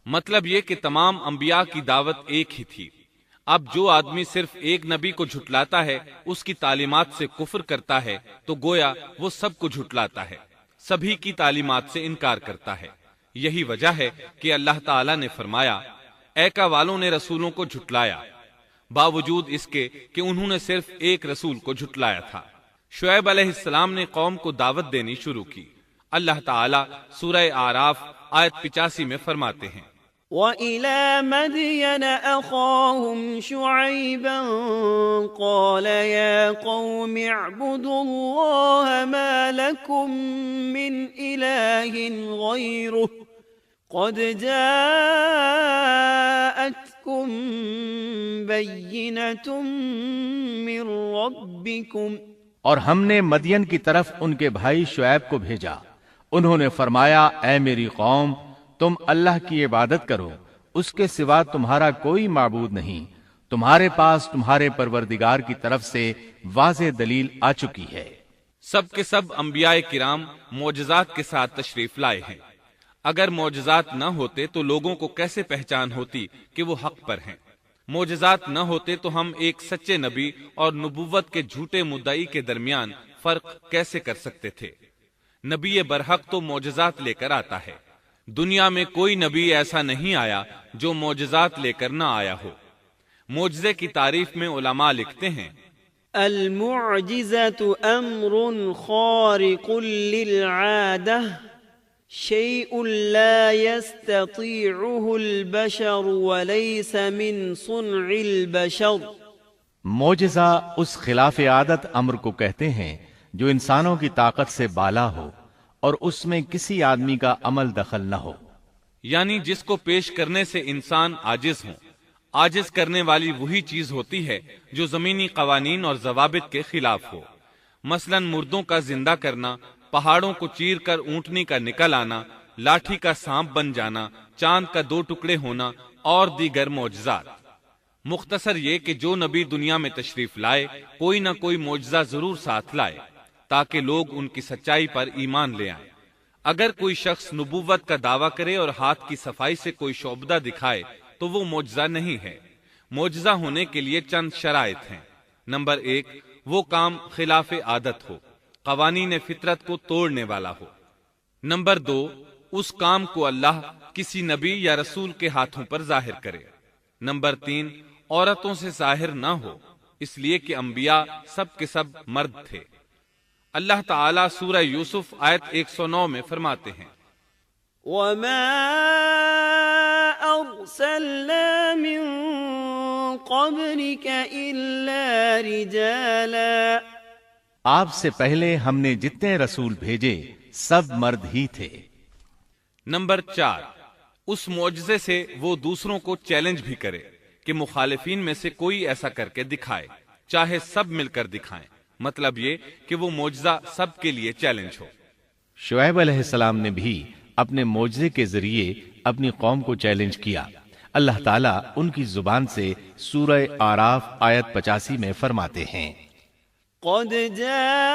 مطلب یہ کہ تمام انبیاء کی دعوت ایک ہی تھی۔ اب جو آدمی صرف ایک نبی کو جھٹلاتا ہے، اس کی تعلیمات سے کفر کرتا ہے، تو گویا وہ سب کو جھٹلاتا ہے، سبھی کی تعلیمات سے انکار کرتا ہے۔ یہی وجہ ہے کہ اللہ تعالیٰ نے فرمایا، ایکا والوں نے رسولوں کو جھٹلایا، باوجود اس کے کہ انہوں نے صرف ایک رسول کو جھٹلایا تھا۔ شعیب علیہ السلام نے قوم کو دعوت دینی شروع کی۔ اللہ تعالیٰ سورہ اعراف آیت 85 میں فرماتے ہیں، وَإِلَى مَدْيَنَ أَخَاهُمْ شُعَيْبًا قَالَ يَا قَوْمِ اعْبُدُوا اللَّهَ مَا لَكُمْ مِنْ إِلَٰهٍ غَيْرُهُ قَدْ جَاءَتْكُمْ بَيِّنَةٌ مِّن رَّبِّكُمْ، اور ہم نے مدین کی طرف ان کے بھائی شعیب کو بھیجا، انہوں نے فرمایا، اے میری قوم، تم اللہ کی عبادت کرو، اس کے سوا تمہارا کوئی معبود نہیں، تمہارے پاس تمہارے پروردگار کی طرف سے واضح دلیل آ چکی ہے۔ سب کے سب انبیاء کرام معجزات کے ساتھ تشریف لائے ہیں۔ اگر معجزات نہ ہوتے تو لوگوں کو کیسے پہچان ہوتی کہ وہ حق پر ہیں؟ معجزات نہ ہوتے تو ہم ایک سچے نبی اور نبوت کے جھوٹے مدعی کے درمیان فرق کیسے کر سکتے تھے؟ نبی برحق تو معجزات لے کر آتا ہے، دنیا میں کوئی نبی ایسا نہیں آیا جو معجزات لے کر نہ آیا ہو۔ معجزے کی تعریف میں علماء لکھتے ہیں، المعجزة امر خارق للعادة، شيء لا يستطيعه البشر وليس من صنع البشر۔ معجزہ اس خلاف عادت امر کو کہتے ہیں جو انسانوں کی طاقت سے بالا ہو اور اس میں کسی آدمی کا عمل دخل نہ ہو، یعنی جس کو پیش کرنے سے انسان عاجز ہوں۔ عاجز کرنے والی وہی چیز ہوتی ہے جو زمینی قوانین اور ضوابط کے خلاف ہو، مثلا مردوں کا زندہ کرنا، پہاڑوں کو چیر کر اونٹنی کا نکل آنا، لاٹھی کا سانپ بن جانا، چاند کا 2 ٹکڑے ہونا اور دیگر معجزات۔ مختصر یہ کہ جو نبی دنیا میں تشریف لائے کوئی نہ کوئی معجزہ ضرور ساتھ لائے تاکہ لوگ ان کی سچائی پر ایمان لے آئیں۔ اگر کوئی شخص نبوت کا دعویٰ کرے اور ہاتھ کی صفائی سے کوئی شعبدہ دکھائے تو وہ معجزہ نہیں ہے۔ معجزہ ہونے کے لیے چند شرائط ہیں۔ نمبر 1، وہ کام خلاف عادت ہو، قوانین فطرت کو توڑنے والا ہو۔ نمبر 2، اس کام کو اللہ کسی نبی یا رسول کے ہاتھوں پر ظاہر کرے۔ نمبر 3، عورتوں سے ظاہر نہ ہو، اس لیے کہ انبیاء سب کے سب مرد تھے۔ اللہ تعالیٰ سورہ یوسف آیت 109 میں فرماتے ہیں، وَمَا أَرْسَلْنَا مِن قَبْلِكَ إِلَّا رِجَالًا۔ آپ سے پہلے ہم نے جتنے رسول بھیجے سب مرد ہی تھے۔ نمبر 4، اس معجزے سے وہ دوسروں کو چیلنج بھی کرے کہ مخالفین میں سے کوئی ایسا کر کے دکھائے، چاہے سب مل کر دکھائیں، مطلب یہ کہ وہ معجزہ سب کے لیے چیلنج ہو۔ شعیب علیہ السلام نے بھی اپنے معجزے کے ذریعے اپنی قوم کو چیلنج کیا۔ اللہ تعالیٰ ان کی زبان سے سورہ آراف آیت 85 میں فرماتے ہیں، قد جاءتكم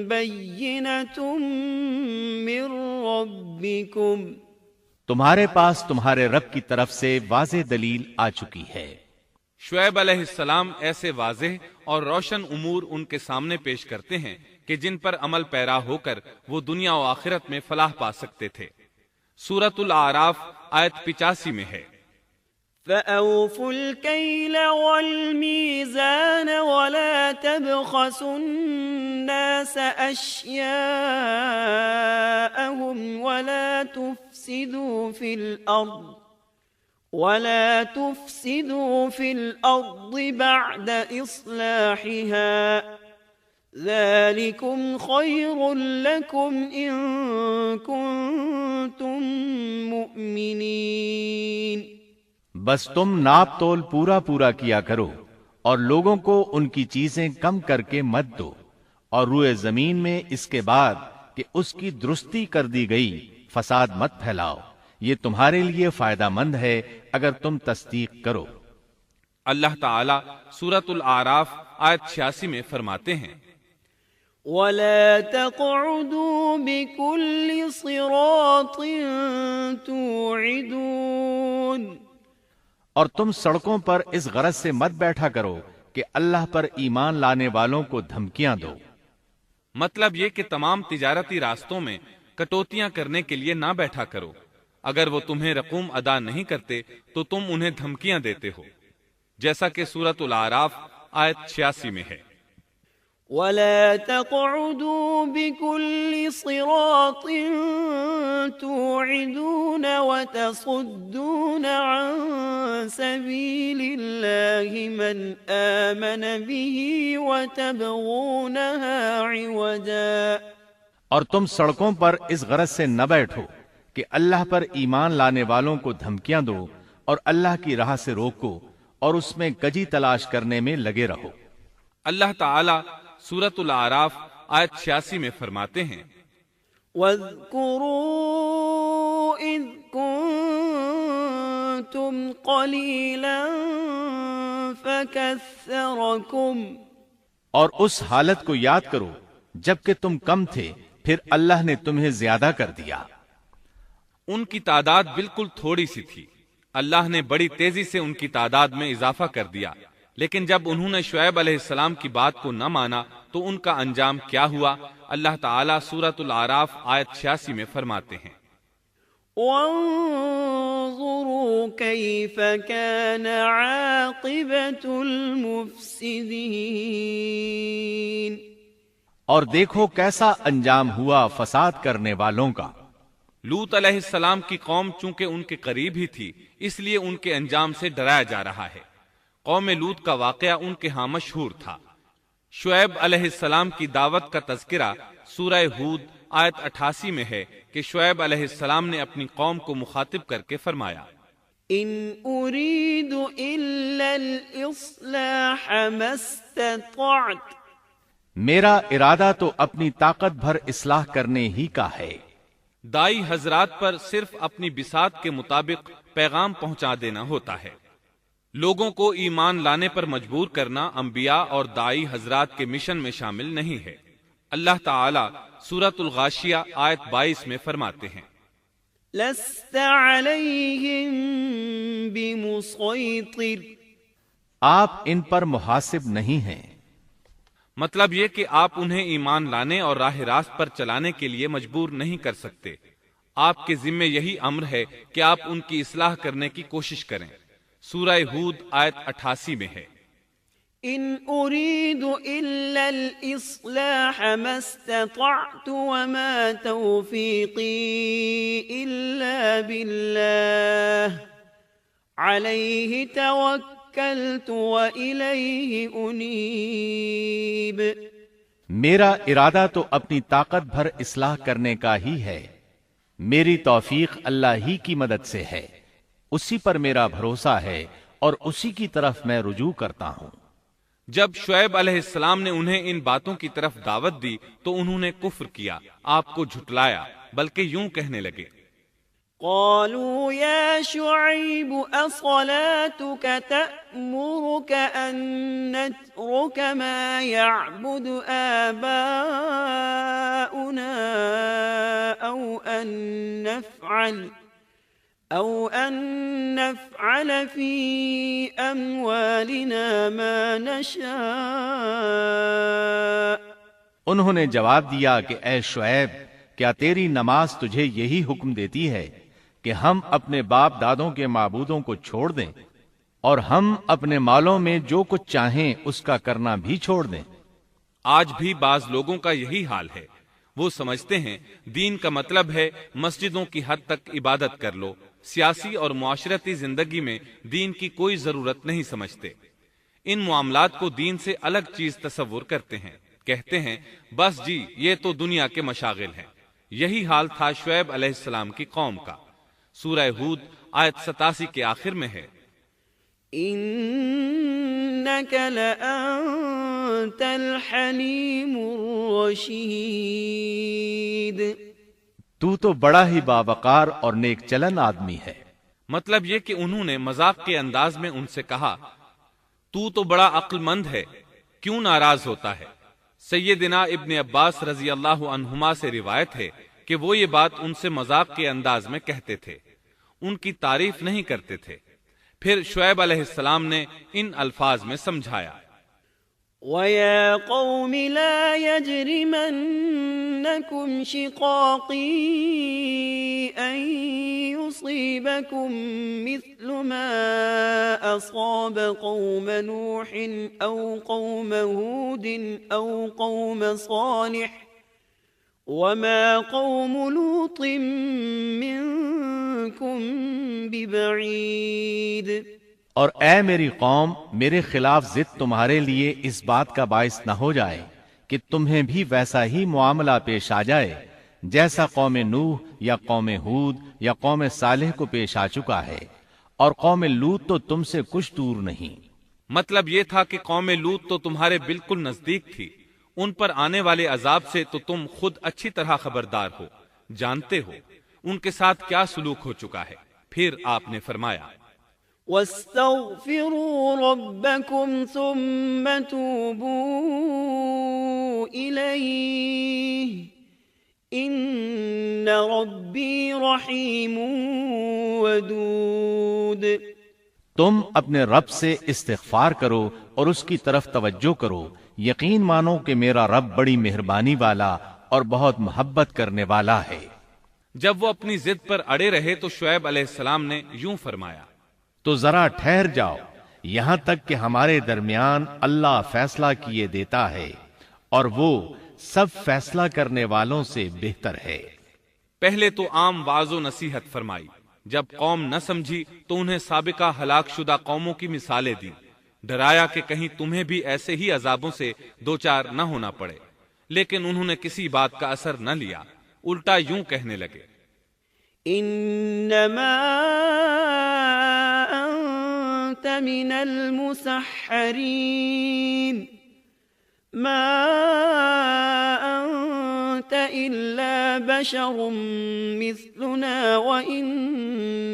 بينة من ربكم، تمہارے پاس تمہارے رب کی طرف سے واضح دلیل آ چکی ہے۔ شعیب علیہ السلام ایسے واضح اور روشن امور ان کے سامنے پیش کرتے ہیں کہ جن پر عمل پیرا ہو کر وہ دنیا و آخرت میں فلاح پا سکتے تھے۔ سورۃ الاعراف آیت 85 میں ہے، فَأَوْفُوا الْكَيْلَ وَالْمِيزَانَ وَلَا تَبْخَسُوا النَّاسَ أَشْيَاءَهُمْ وَلَا تُفْسِدُوا فِي الْأَرْضِ بَعْدَ إِصْلَاحِهَا ذَلِكُمْ خَيْرٌ لَكُمْ إِن كُنتُم مُؤْمِنِينَ۔ بس تم ناپ تول پورا کیا کرو اور لوگوں کو ان کی چیزیں کم کر کے مت دو، اور روئے زمین میں اس کے بعد کہ اس کی درستی کر دی گئی فساد مت پھیلاؤ، یہ تمہارے لیے فائدہ مند ہے اگر تم تصدیق کرو۔ اللہ تعالیٰ سورۃ الاعراف آیت 86 میں فرماتے ہیں، وَلَا تَقْعُدُوا بِكُلِّ صِرَاطٍ تُوعِدُونَ، اور تم سڑکوں پر اس غرض سے مت بیٹھا کرو کہ اللہ پر ایمان لانے والوں کو دھمکیاں دو۔ مطلب یہ کہ تمام تجارتی راستوں میں کٹوتیاں کرنے کے لیے نہ بیٹھا کرو، اگر وہ تمہیں رقوم ادا نہیں کرتے تو تم انہیں دھمکیاں دیتے ہو، جیسا کہ سورۃ الاعراف آیت 86 میں ہے، وَلَا تَقْعُدُوا بِكُلِّ صِرَاطٍ تُوعِدُونَ وَتَصُدُّونَ عَن سَبِيلِ اللَّهِ مَنْ آمَنَ بِهِ وَتَبْغُونَهَا عِوَجًا، اور تم سڑکوں پر اس غرض سے نہ بیٹھو کہ اللہ پر ایمان لانے والوں کو دھمکیاں دو اور اللہ کی راہ سے روکو اور اس میں کجی تلاش کرنے میں لگے رہو۔ اللہ تعالیٰ سورۃ الاعراف آیت 86 میں فرماتے ہیں، وَاذْكُرُوا إِذْ كُنتُمْ قَلِيلًا فَكَثَّرَكُمْ، اور اس حالت کو یاد کرو جبکہ تم کم تھے پھر اللہ نے تمہیں زیادہ کر دیا۔ ان کی تعداد بالکل تھوڑی سی تھی، اللہ نے بڑی تیزی سے ان کی تعداد میں اضافہ کر دیا، لیکن جب انہوں نے شعیب علیہ السلام کی بات کو نہ مانا تو ان کا انجام کیا ہوا؟ اللہ تعالیٰ سورۃ الاعراف آیت 86 میں فرماتے ہیں، وَانظُرُوا كَيْفَ كَانَ عَاقِبَةُ الْمُفْسِدِينَ، اور دیکھو کیسا انجام ہوا فساد کرنے والوں کا۔ لوط علیہ السلام کی قوم چونکہ ان کے قریب ہی تھی، اس لیے ان کے انجام سے ڈرایا جا رہا ہے۔ قوم لوط کا واقعہ ان کے ہاں مشہور تھا۔ شعیب علیہ السلام کی دعوت کا تذکرہ سورہ ہود آیت 88 میں ہے کہ شعیب علیہ السلام نے اپنی قوم کو مخاطب کر کے فرمایا، ان اريد الا الاصلاح ما استطعت، میرا ارادہ تو اپنی طاقت بھر اصلاح کرنے ہی کا ہے۔ دائی حضرات پر صرف اپنی بساط کے مطابق پیغام پہنچا دینا ہوتا ہے۔ لوگوں کو ایمان لانے پر مجبور کرنا انبیاء اور دائی حضرات کے مشن میں شامل نہیں ہے۔ اللہ تعالی سورۃ الغاشیہ آیت 22 میں فرماتے ہیں، لست علیہم بمسیطر، آپ ان پر محاسب نہیں ہیں۔ مطلب یہ کہ آپ انہیں ایمان لانے اور راہ راست پر چلانے کے لیے مجبور نہیں کر سکتے۔ آپ کے ذمے یہی امر ہے کہ آپ ان کی اصلاح کرنے کی کوشش کریں۔ سورہ ہود آیت 88 میں ہے، ان اريد الا الاصلاح ما استطعت وما توفيقي الا بالله عليه توكلت واليه انيب۔ میرا ارادہ تو اپنی طاقت بھر اصلاح کرنے کا ہی ہے، میری توفیق اللہ ہی کی مدد سے ہے، اسی پر میرا بھروسہ ہے اور اسی کی طرف میں رجوع کرتا ہوں۔ جب شعیب علیہ السلام نے انہیں ان باتوں کی طرف دعوت دی تو انہوں نے کفر کیا، آپ کو جھٹلایا، بلکہ یوں کہنے لگے، قالوا يا شعيب أصلاتك تأمرك أن نترك ما يعبد آباؤنا أو أن نفعل في أموالنا ما نشاء۔ انہوں نے جواب دیا کہ اے شعیب، کیا تیری نماز تجھے یہی حکم دیتی ہے کہ ہم اپنے باپ دادوں کے معبودوں کو چھوڑ دیں اور ہم اپنے مالوں میں جو کچھ چاہیں اس کا کرنا بھی چھوڑ دیں؟ آج بھی بعض لوگوں کا یہی حال ہے، وہ سمجھتے ہیں دین کا مطلب ہے مسجدوں کی حد تک عبادت کر لو، سیاسی اور معاشرتی زندگی میں دین کی کوئی ضرورت نہیں سمجھتے، ان معاملات کو دین سے الگ چیز تصور کرتے ہیں، کہتے ہیں بس جی یہ تو دنیا کے مشاغل ہیں۔ یہی حال تھا شعیب علیہ السلام کی قوم کا۔ سورہ ہود آیت 87 کے آخر میں ہے، انک لانت الحلیم الرشید، تو تو بڑا ہی باوقار اور نیک چلن آدمی ہے۔ مطلب یہ کہ انہوں نے مذاق کے انداز میں ان سے کہا، تو تو بڑا عقل مند ہے، کیوں ناراض ہوتا ہے؟ سیدنا ابن عباس رضی اللہ عنہما سے روایت ہے کہ وہ یہ بات ان سے مذاق کے انداز میں کہتے تھے، ان کی تعریف نہیں کرتے تھے۔ پھر شعیب علیہ السلام نے ان الفاظ میں سمجھایا، وَيَا قَوْمِ لَا يَجْرِمَنَّكُمْ شِقَاقِي أَن يُصِيبَكُم مِّثْلُ مَا أَصَابَ قَوْمَ نُوحٍ أَوْ قَوْمَ هُودٍ أَوْ قَوْمَ صَالِحٍ وَمَا قَوْمُ لُوطٍ مِّنكُم بِبَعِيدٍ۔ اور اے میری قوم، میرے خلاف ضد تمہارے لیے اس بات کا باعث نہ ہو جائے کہ تمہیں بھی ویسا ہی معاملہ پیش آ جائے جیسا قوم نوح یا قوم ہود یا قوم صالح کو پیش آ چکا ہے، اور قوم لوط تو تم سے کچھ دور نہیں۔ مطلب یہ تھا کہ قوم لوط تو تمہارے بالکل نزدیک تھی، ان پر آنے والے عذاب سے تو تم خود اچھی طرح خبردار ہو، جانتے ہو ان کے ساتھ کیا سلوک ہو چکا ہے۔ پھر آپ نے فرمایا، وَاسْتَغْفِرُوا رَبَّكُمْ ثُمَّ تُوبُوا إِلَيْهِ إِنَّ رَبِّي رَحِيمٌ وَدُودٌ۔ تم اپنے رب سے استغفار کرو اور اس کی طرف توجہ کرو، یقین مانو کہ میرا رب بڑی مہربانی والا اور بہت محبت کرنے والا ہے۔ جب وہ اپنی ضد پر اڑے رہے تو شعیب علیہ السلام نے یوں فرمایا، تو ذرا ٹھہر جاؤ یہاں تک کہ ہمارے درمیان اللہ فیصلہ کیے دیتا ہے، اور وہ سب فیصلہ کرنے والوں سے بہتر ہے۔ پہلے تو عام واعظ و نصیحت فرمائی، جب قوم نہ سمجھی تو انہیں سابقہ ہلاک شدہ قوموں کی مثالیں دی، ڈرایا کہ کہیں تمہیں بھی ایسے ہی عذابوں سے دوچار نہ ہونا پڑے، لیکن انہوں نے کسی بات کا اثر نہ لیا، الٹا یوں کہنے لگے، انما انت من المسحرین ما انت الا بشر مثلنا وان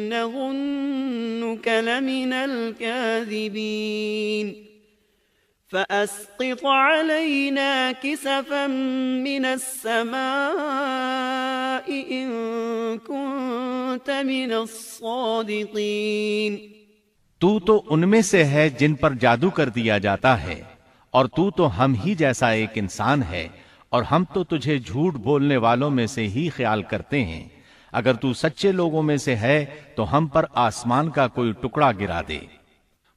نظنك لمن الكاذبین۔ فأسقط علينا كسفا من السماء إن كنت من الصادقين۔ تو ان میں سے ہے جن پر جادو کر دیا جاتا ہے، اور تو ہم ہی جیسا ایک انسان ہے، اور ہم تو تجھے جھوٹ بولنے والوں میں سے ہی خیال کرتے ہیں۔ اگر تو سچے لوگوں میں سے ہے تو ہم پر آسمان کا کوئی ٹکڑا گرا دے۔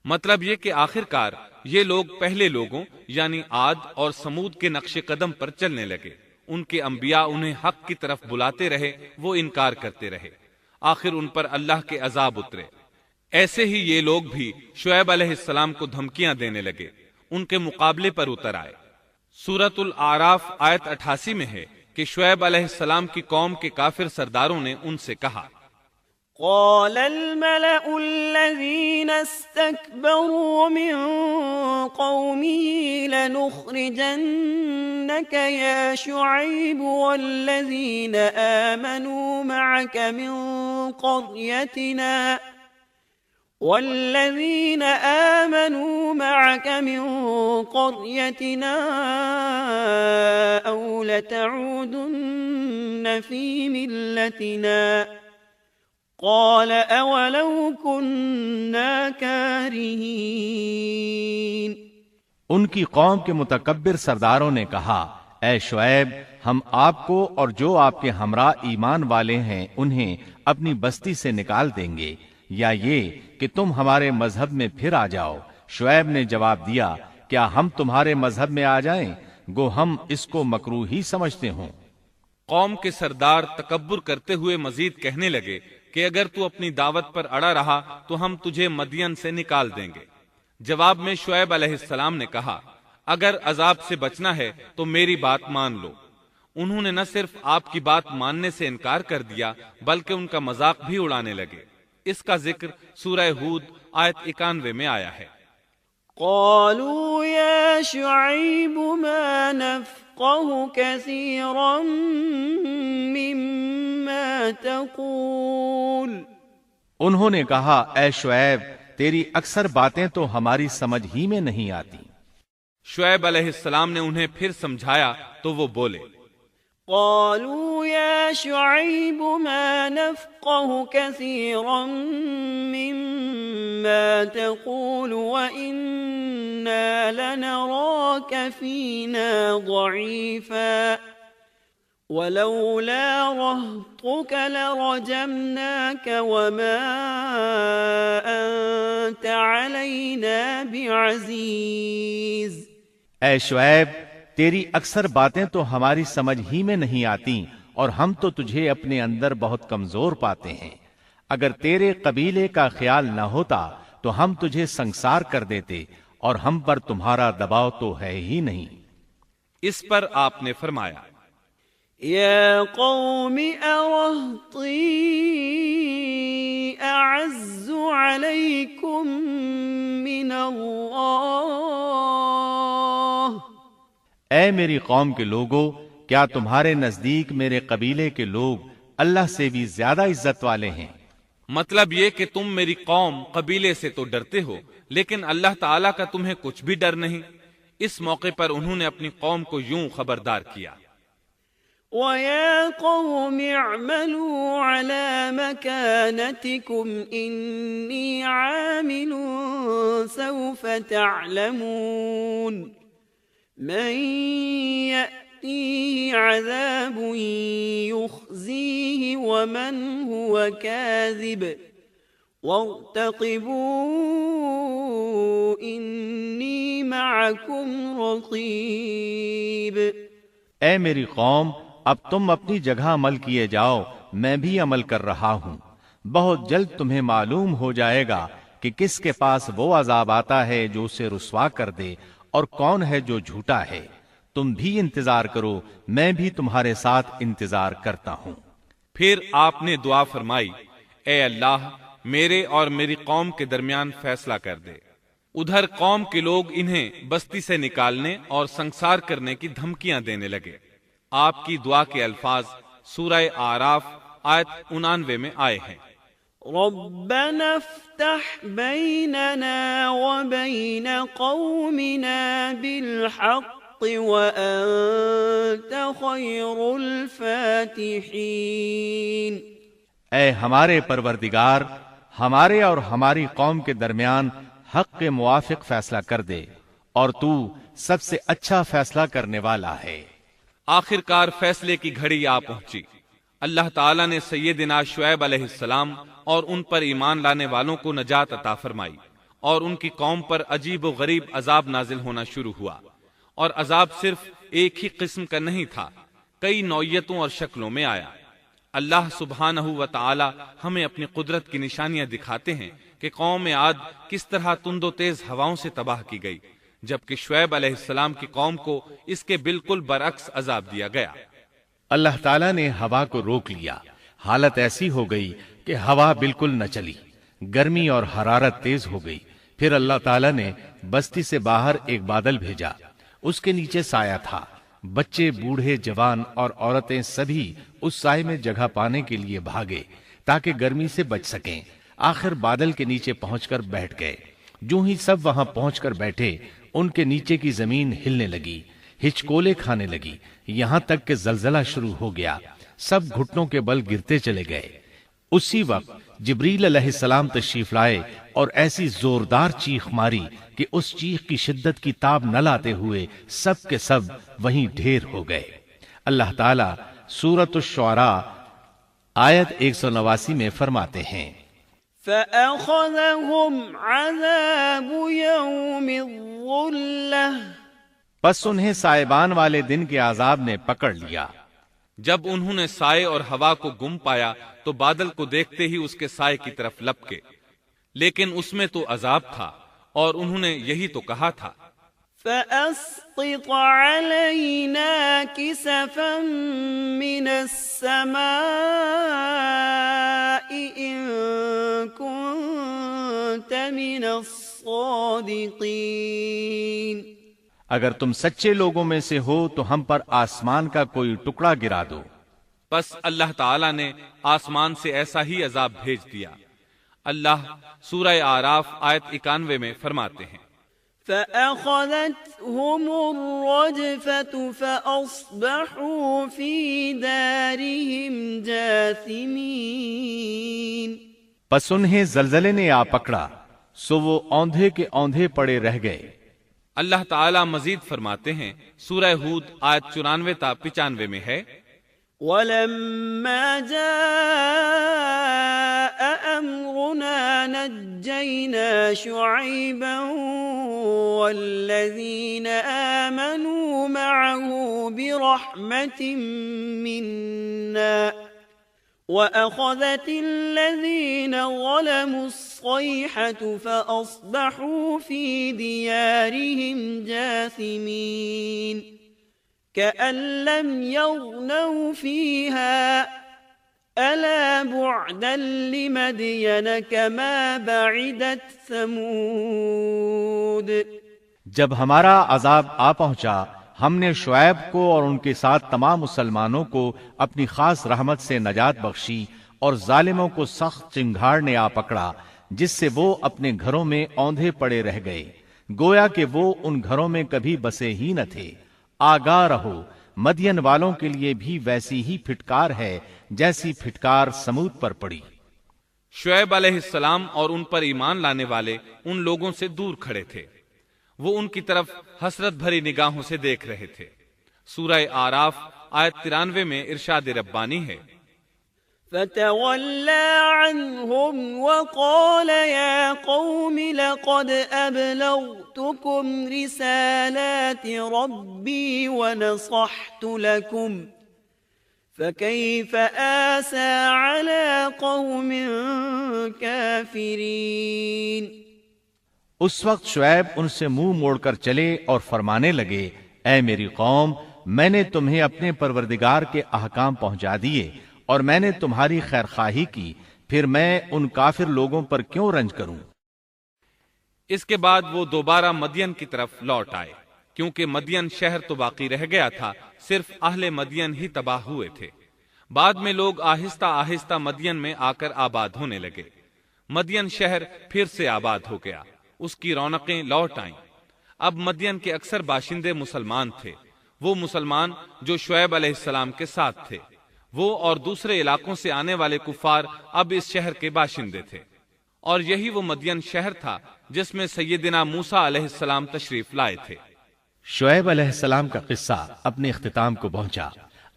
مطلب یہ کہ آخرکار یہ لوگ پہلے لوگوں یعنی عاد اور سمود کے نقش قدم پر چلنے لگے۔ ان کے انبیاء انہیں حق کی طرف بلاتے رہے، وہ انکار کرتے رہے، آخر ان پر اللہ کے عذاب اترے۔ ایسے ہی یہ لوگ بھی شعیب علیہ السلام کو دھمکیاں دینے لگے، ان کے مقابلے پر اتر آئے۔ سورۃ الاعراف آیت 88 میں ہے کہ شعیب علیہ السلام کی قوم کے کافر سرداروں نے ان سے کہا، قال الملأ الذين استكبروا من قومه لنخرجنك يا شعيب والذين آمنوا معك من قريتنا أو لتعودن في ملتنا قال أولو كنا كارهين۔ ان کی قوم کے متکبر سرداروں نے کہا، اے شعیب، ہم آپ کو اور جو آپ کے ہمراہ ایمان والے ہیں انہیں اپنی بستی سے نکال دیں گے، یا یہ کہ تم ہمارے مذہب میں پھر آ جاؤ۔ شعیب نے جواب دیا، کیا ہم تمہارے مذہب میں آ جائیں؟ گو ہم اس کو مکروہ ہی سمجھتے ہوں۔ قوم کے سردار تکبر کرتے ہوئے مزید کہنے لگے کہ اگر تو اپنی دعوت پر اڑا رہا تو ہم تجھے مدین سے نکال دیں گے۔ جواب میں شعیب علیہ السلام نے کہا، اگر عذاب سے بچنا ہے تو میری بات مان لو۔ انہوں نے نہ صرف آپ کی بات ماننے سے انکار کر دیا بلکہ ان کا مذاق بھی اڑانے لگے۔ اس کا ذکر سورہ ہود آیت 91 میں آیا ہے۔ قالوا يا شعيب ما نفقه كثيرا مما تقول۔ انہوں نے کہا، اے شعیب، تیری اکثر باتیں تو ہماری سمجھ ہی میں نہیں آتی۔ شعیب علیہ السلام نے انہیں پھر سمجھایا تو وہ بولے، قالوا يا شعيب ما نفقه كثيرا مما تقول وإنا لنراك فينا ضعيفا ولولا رهطك لرجمناك وما أنت علينا بعزيز۔ اے شعیب، تیری اکثر باتیں تو ہماری سمجھ ہی میں نہیں آتی، اور ہم تو تجھے اپنے اندر بہت کمزور پاتے ہیں۔ اگر تیرے قبیلے کا خیال نہ ہوتا تو ہم تجھے سنگسار کر دیتے، اور ہم پر تمہارا دباؤ تو ہے ہی نہیں۔ اس پر آپ نے فرمایا، یا قوم ارہطی اعز علیکم من اللہ۔ اے میری قوم کے لوگوں، کیا تمہارے نزدیک میرے قبیلے کے لوگ اللہ سے بھی زیادہ عزت والے ہیں؟ مطلب یہ کہ تم میری قوم قبیلے سے تو ڈرتے ہو لیکن اللہ تعالیٰ کا تمہیں کچھ بھی ڈر نہیں۔ اس موقع پر انہوں نے اپنی قوم کو یوں خبردار کیا، وَيَا قَوْمِ اعْمَلُوا عَلَى مَكَانَتِكُمْ إِنِّي عَامِلٌ سَوْفَ تَعْلَمُونَ من يأتيه عذاب يخزيه ومن هو كاذب وارتقبوا إني معكم رقيب۔ اے میری قوم، اب تم اپنی جگہ عمل کیے جاؤ، میں بھی عمل کر رہا ہوں۔ بہت جلد تمہیں معلوم ہو جائے گا کہ کس کے پاس وہ عذاب آتا ہے جو اسے رسوا کر دے، اور کون ہے جو جھوٹا ہے۔ تم بھی انتظار کرو، میں بھی تمہارے ساتھ انتظار کرتا ہوں۔ پھر آپ نے دعا فرمائی، اے اللہ، میرے اور میری قوم کے درمیان فیصلہ کر دے۔ ادھر قوم کے لوگ انہیں بستی سے نکالنے اور سنگسار کرنے کی دھمکیاں دینے لگے۔ آپ کی دعا کے الفاظ سورہ اعراف آیت 99 میں آئے ہیں۔ ربنا افتح بيننا وبين قومنا بالحق وأنت خير الفاتحين۔ اے ہمارے پروردگار، ہمارے اور ہماری قوم کے درمیان حق کے موافق فیصلہ کر دے، اور تو سب سے اچھا فیصلہ کرنے والا ہے۔ آخر کار فیصلے کی گھڑی آ پہنچی۔ اللہ تعالیٰ نے سیدنا شعیب علیہ السلام اور ان پر ایمان لانے والوں کو نجات عطا فرمائی، اور ان کی قوم پر عجیب و غریب عذاب نازل ہونا شروع ہوا، اور عذاب صرف ایک ہی قسم کا نہیں تھا، کئی نوعیتوں اور شکلوں میں آیا۔ اللہ سبحانہ و تعالی ہمیں اپنی قدرت کی نشانیاں دکھاتے ہیں کہ قوم عاد کس طرح تند و تیز ہواؤں سے تباہ کی گئی، جبکہ شعیب علیہ السلام کی قوم کو اس کے بالکل برعکس عذاب دیا گیا۔ اللہ تعالیٰ نے ہوا کو روک لیا، حالت ایسی ہو گئی کہ ہوا بالکل نہ چلی، گرمی اور حرارت تیز ہو گئی۔ پھر اللہ تعالیٰ نے بستی سے باہر ایک بادل بھیجا، اس کے نیچے سایہ تھا، بچے، بوڑھے، جوان اور عورتیں سبھی اس سائے میں جگہ پانے کے لیے بھاگے تاکہ گرمی سے بچ سکیں۔ آخر بادل کے نیچے پہنچ کر بیٹھ گئے۔ جو ہی سب وہاں پہنچ کر بیٹھے، ان کے نیچے کی زمین ہلنے لگی، ہچکولے کھانے لگی، یہاں تک کہ زلزلہ شروع ہو گیا، سب گھٹنوں کے بل گرتے چلے گئے۔ اسی وقت جبریل علیہ السلام تشریف لائے اور ایسی زوردار چیخ ماری کہ اس چیخ کی شدت کی تاب نہ لاتے ہوئے سب کے سب وہیں ڈھیر ہو گئے۔ اللہ تعالیٰ سورۃ الشعراء آیت 189 میں فرماتے ہیں، فَأَخَذَهُمْ عَذَابُ يَوْمِ الظُّلَّةِ، پس انہیں سائبان والے دن کے عذاب نے پکڑ لیا۔ جب انہوں نے سائے اور ہوا کو گم پایا تو بادل کو دیکھتے ہی اس کے سائے کی طرف لپکے، لیکن اس میں تو عذاب تھا، اور انہوں نے یہی تو کہا تھا، فَأَسْقِطْ عَلَيْنَا كِسَفًا مِّنَ السَّمَاءِ إِن كُنتَ مِنَ الصَّادِقِينَ۔ اگر تم سچے لوگوں میں سے ہو تو ہم پر آسمان کا کوئی ٹکڑا گرا دو۔ بس اللہ تعالیٰ نے آسمان سے ایسا ہی عذاب بھیج دیا۔ اللہ سورہ آراف آیت 91 میں فرماتے ہیں، فَأَخَذَتْهُمُ الرَّجْفَةُ فَأَصْبَحُوا فِي دَارِهِمْ جَاثِمِينَ۔ پس انہیں زلزلے نے آ پکڑا، سو وہ اوندھے کے اوندھے پڑے رہ گئے۔ اللہ تعالیٰ مزید فرماتے ہیں، سورہ ہود آیت 94 تا 95 میں ہے، وَلَمَّا جَاءَ أَمْرُنَا نَجَّيْنَا شُعَيْبًا وَالَّذِينَ آمَنُوا مَعَهُ بِرَحْمَةٍ مِّنَّا وَأَخَذَتِ الَّذِينَ ظَلَمُوا الصَّيْحَةُ فَأَصْبَحُوا فِي دِيَارِهِمْ جَاثِمِينَ كَأَن لَّمْ يَغْنَوْا فِيهَا أَلَا بُعْدًا لِّمَدْيَنَ كَمَا بَعِدَتْ ثَمُودُ۔ جب ہمارا عذاب آ پہنچا، ہم نے شعیب کو اور ان کے ساتھ تمام مسلمانوں کو اپنی خاص رحمت سے نجات بخشی، اور ظالموں کو سخت چنگھاڑ نے آ پکڑا جس سے وہ اپنے گھروں میں اوندھے پڑے رہ گئے، گویا کہ وہ ان گھروں میں کبھی بسے ہی نہ تھے۔ آگاہ رہو، مدین والوں کے لیے بھی ویسی ہی پھٹکار ہے جیسی پھٹکار سمود پر پڑی۔ شعیب علیہ السلام اور ان پر ایمان لانے والے ان لوگوں سے دور کھڑے تھے، وہ ان کی طرف حسرت بھری نگاہوں سے دیکھ رہے تھے۔ سورہ آراف آیت 93 میں ارشاد ربانی ہے، فَتَوَلَّى عَنْهُمْ وَقَالَ يَا قَوْمِ لَقَدْ أَبْلَغْتُكُمْ رِسَالَاتِ رَبِّي وَنَصَحْتُ لَكُمْ فَكَيْفَ آسَى عَلَى قَوْمٍ كَافِرِينَ۔ اس وقت شعیب ان سے منہ موڑ کر چلے اور فرمانے لگے، اے میری قوم، میں نے تمہیں اپنے پروردگار کے احکام پہنچا دیے اور میں نے تمہاری خیر خواہی کی، پھر میں ان کافر لوگوں پر کیوں رنج کروں؟ اس کے بعد وہ دوبارہ مدین کی طرف لوٹ آئے، کیونکہ مدین شہر تو باقی رہ گیا تھا، صرف اہل مدین ہی تباہ ہوئے تھے۔ بعد میں لوگ آہستہ آہستہ مدین میں آ کر آباد ہونے لگے۔ مدین شہر پھر سے آباد ہو گیا، اس کی رونقیں لوٹ آئیں۔ اب مدین کے اکثر باشندے مسلمان تھے، وہ مسلمان جو شعیب علیہ السلام کے ساتھ تھے۔ وہ اور دوسرے علاقوں سے آنے والے کفار اب اس شہر کے باشندے تھے، اور یہی وہ مدین شہر تھا جس میں سیدنا موسیٰ علیہ السلام تشریف لائے تھے۔ شعیب علیہ السلام کا قصہ اپنے اختتام کو پہنچا۔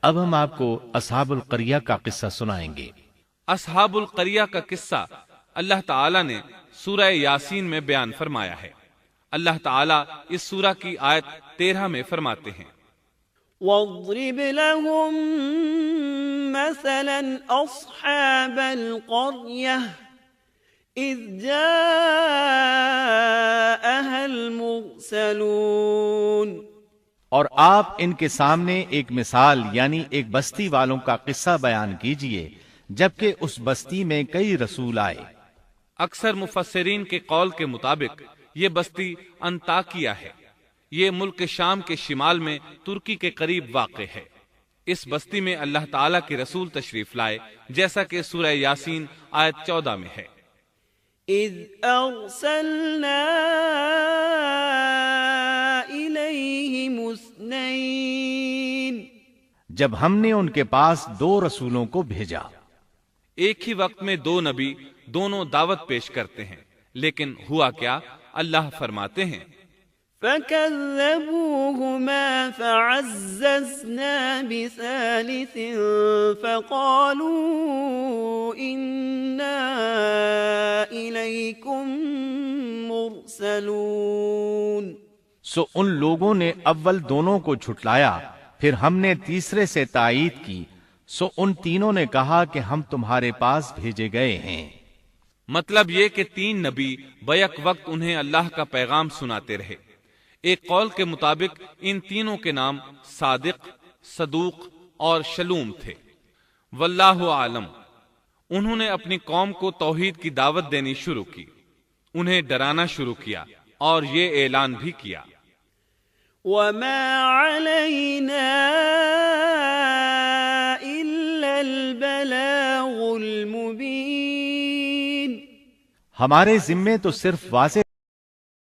اب ہم آپ کو اصحاب القریہ کا قصہ سنائیں گے۔ اصحاب القریہ کا قصہ اللہ تعالی نے سورہ یاسین میں بیان فرمایا ہے۔ اللہ تعالی اس سورہ کی آیت 13 میں فرماتے ہیں، واضرب لهم مثلا أصحاب القرية إذ جاءها المرسلون۔ اور آپ ان کے سامنے ایک مثال یعنی ایک بستی والوں کا قصہ بیان کیجئے جبکہ اس بستی میں کئی رسول آئے۔ اکثر مفسرین کے قول کے مطابق یہ بستی انطاکیہ ہے۔ یہ ملک شام کے شمال میں ترکی کے قریب واقع ہے۔ اس بستی میں اللہ تعالیٰ کے رسول تشریف لائے، جیسا کہ سورہ یاسین آیت 14 میں ہے۔ اذ ارسلنا الیہم اثنین، جب ہم نے ان کے پاس 2 رسولوں کو بھیجا۔ ایک ہی وقت میں 2 نبی دونوں دعوت پیش کرتے ہیں، لیکن ہوا کیا؟ اللہ فرماتے ہیں، فَكَذَّبُوهُمَا فَعَزَّزْنَا بِثَالِثٍ فَقَالُوا إِنَّا إِلَيْكُمْ مُرْسَلُونَ۔ سو ان لوگوں نے اول دونوں کو جھٹلایا، پھر ہم نے تیسرے سے تائید کی، سو ان تینوں نے کہا کہ ہم تمہارے پاس بھیجے گئے ہیں۔ مطلب یہ کہ 3 نبی بیک وقت انہیں اللہ کا پیغام سناتے رہے۔ ایک قول کے مطابق ان تینوں کے نام صادق، صدوق اور شلوم تھے، واللہ عالم۔ انہوں نے اپنی قوم کو توحید کی دعوت دینی شروع کی، انہیں ڈرانا شروع کیا اور یہ اعلان بھی کیا، وَمَا عَلَيْنَا إِلَّا الْبَلَاغُ الْمُبِينُ۔ ہمارے ذمے تو صرف واضح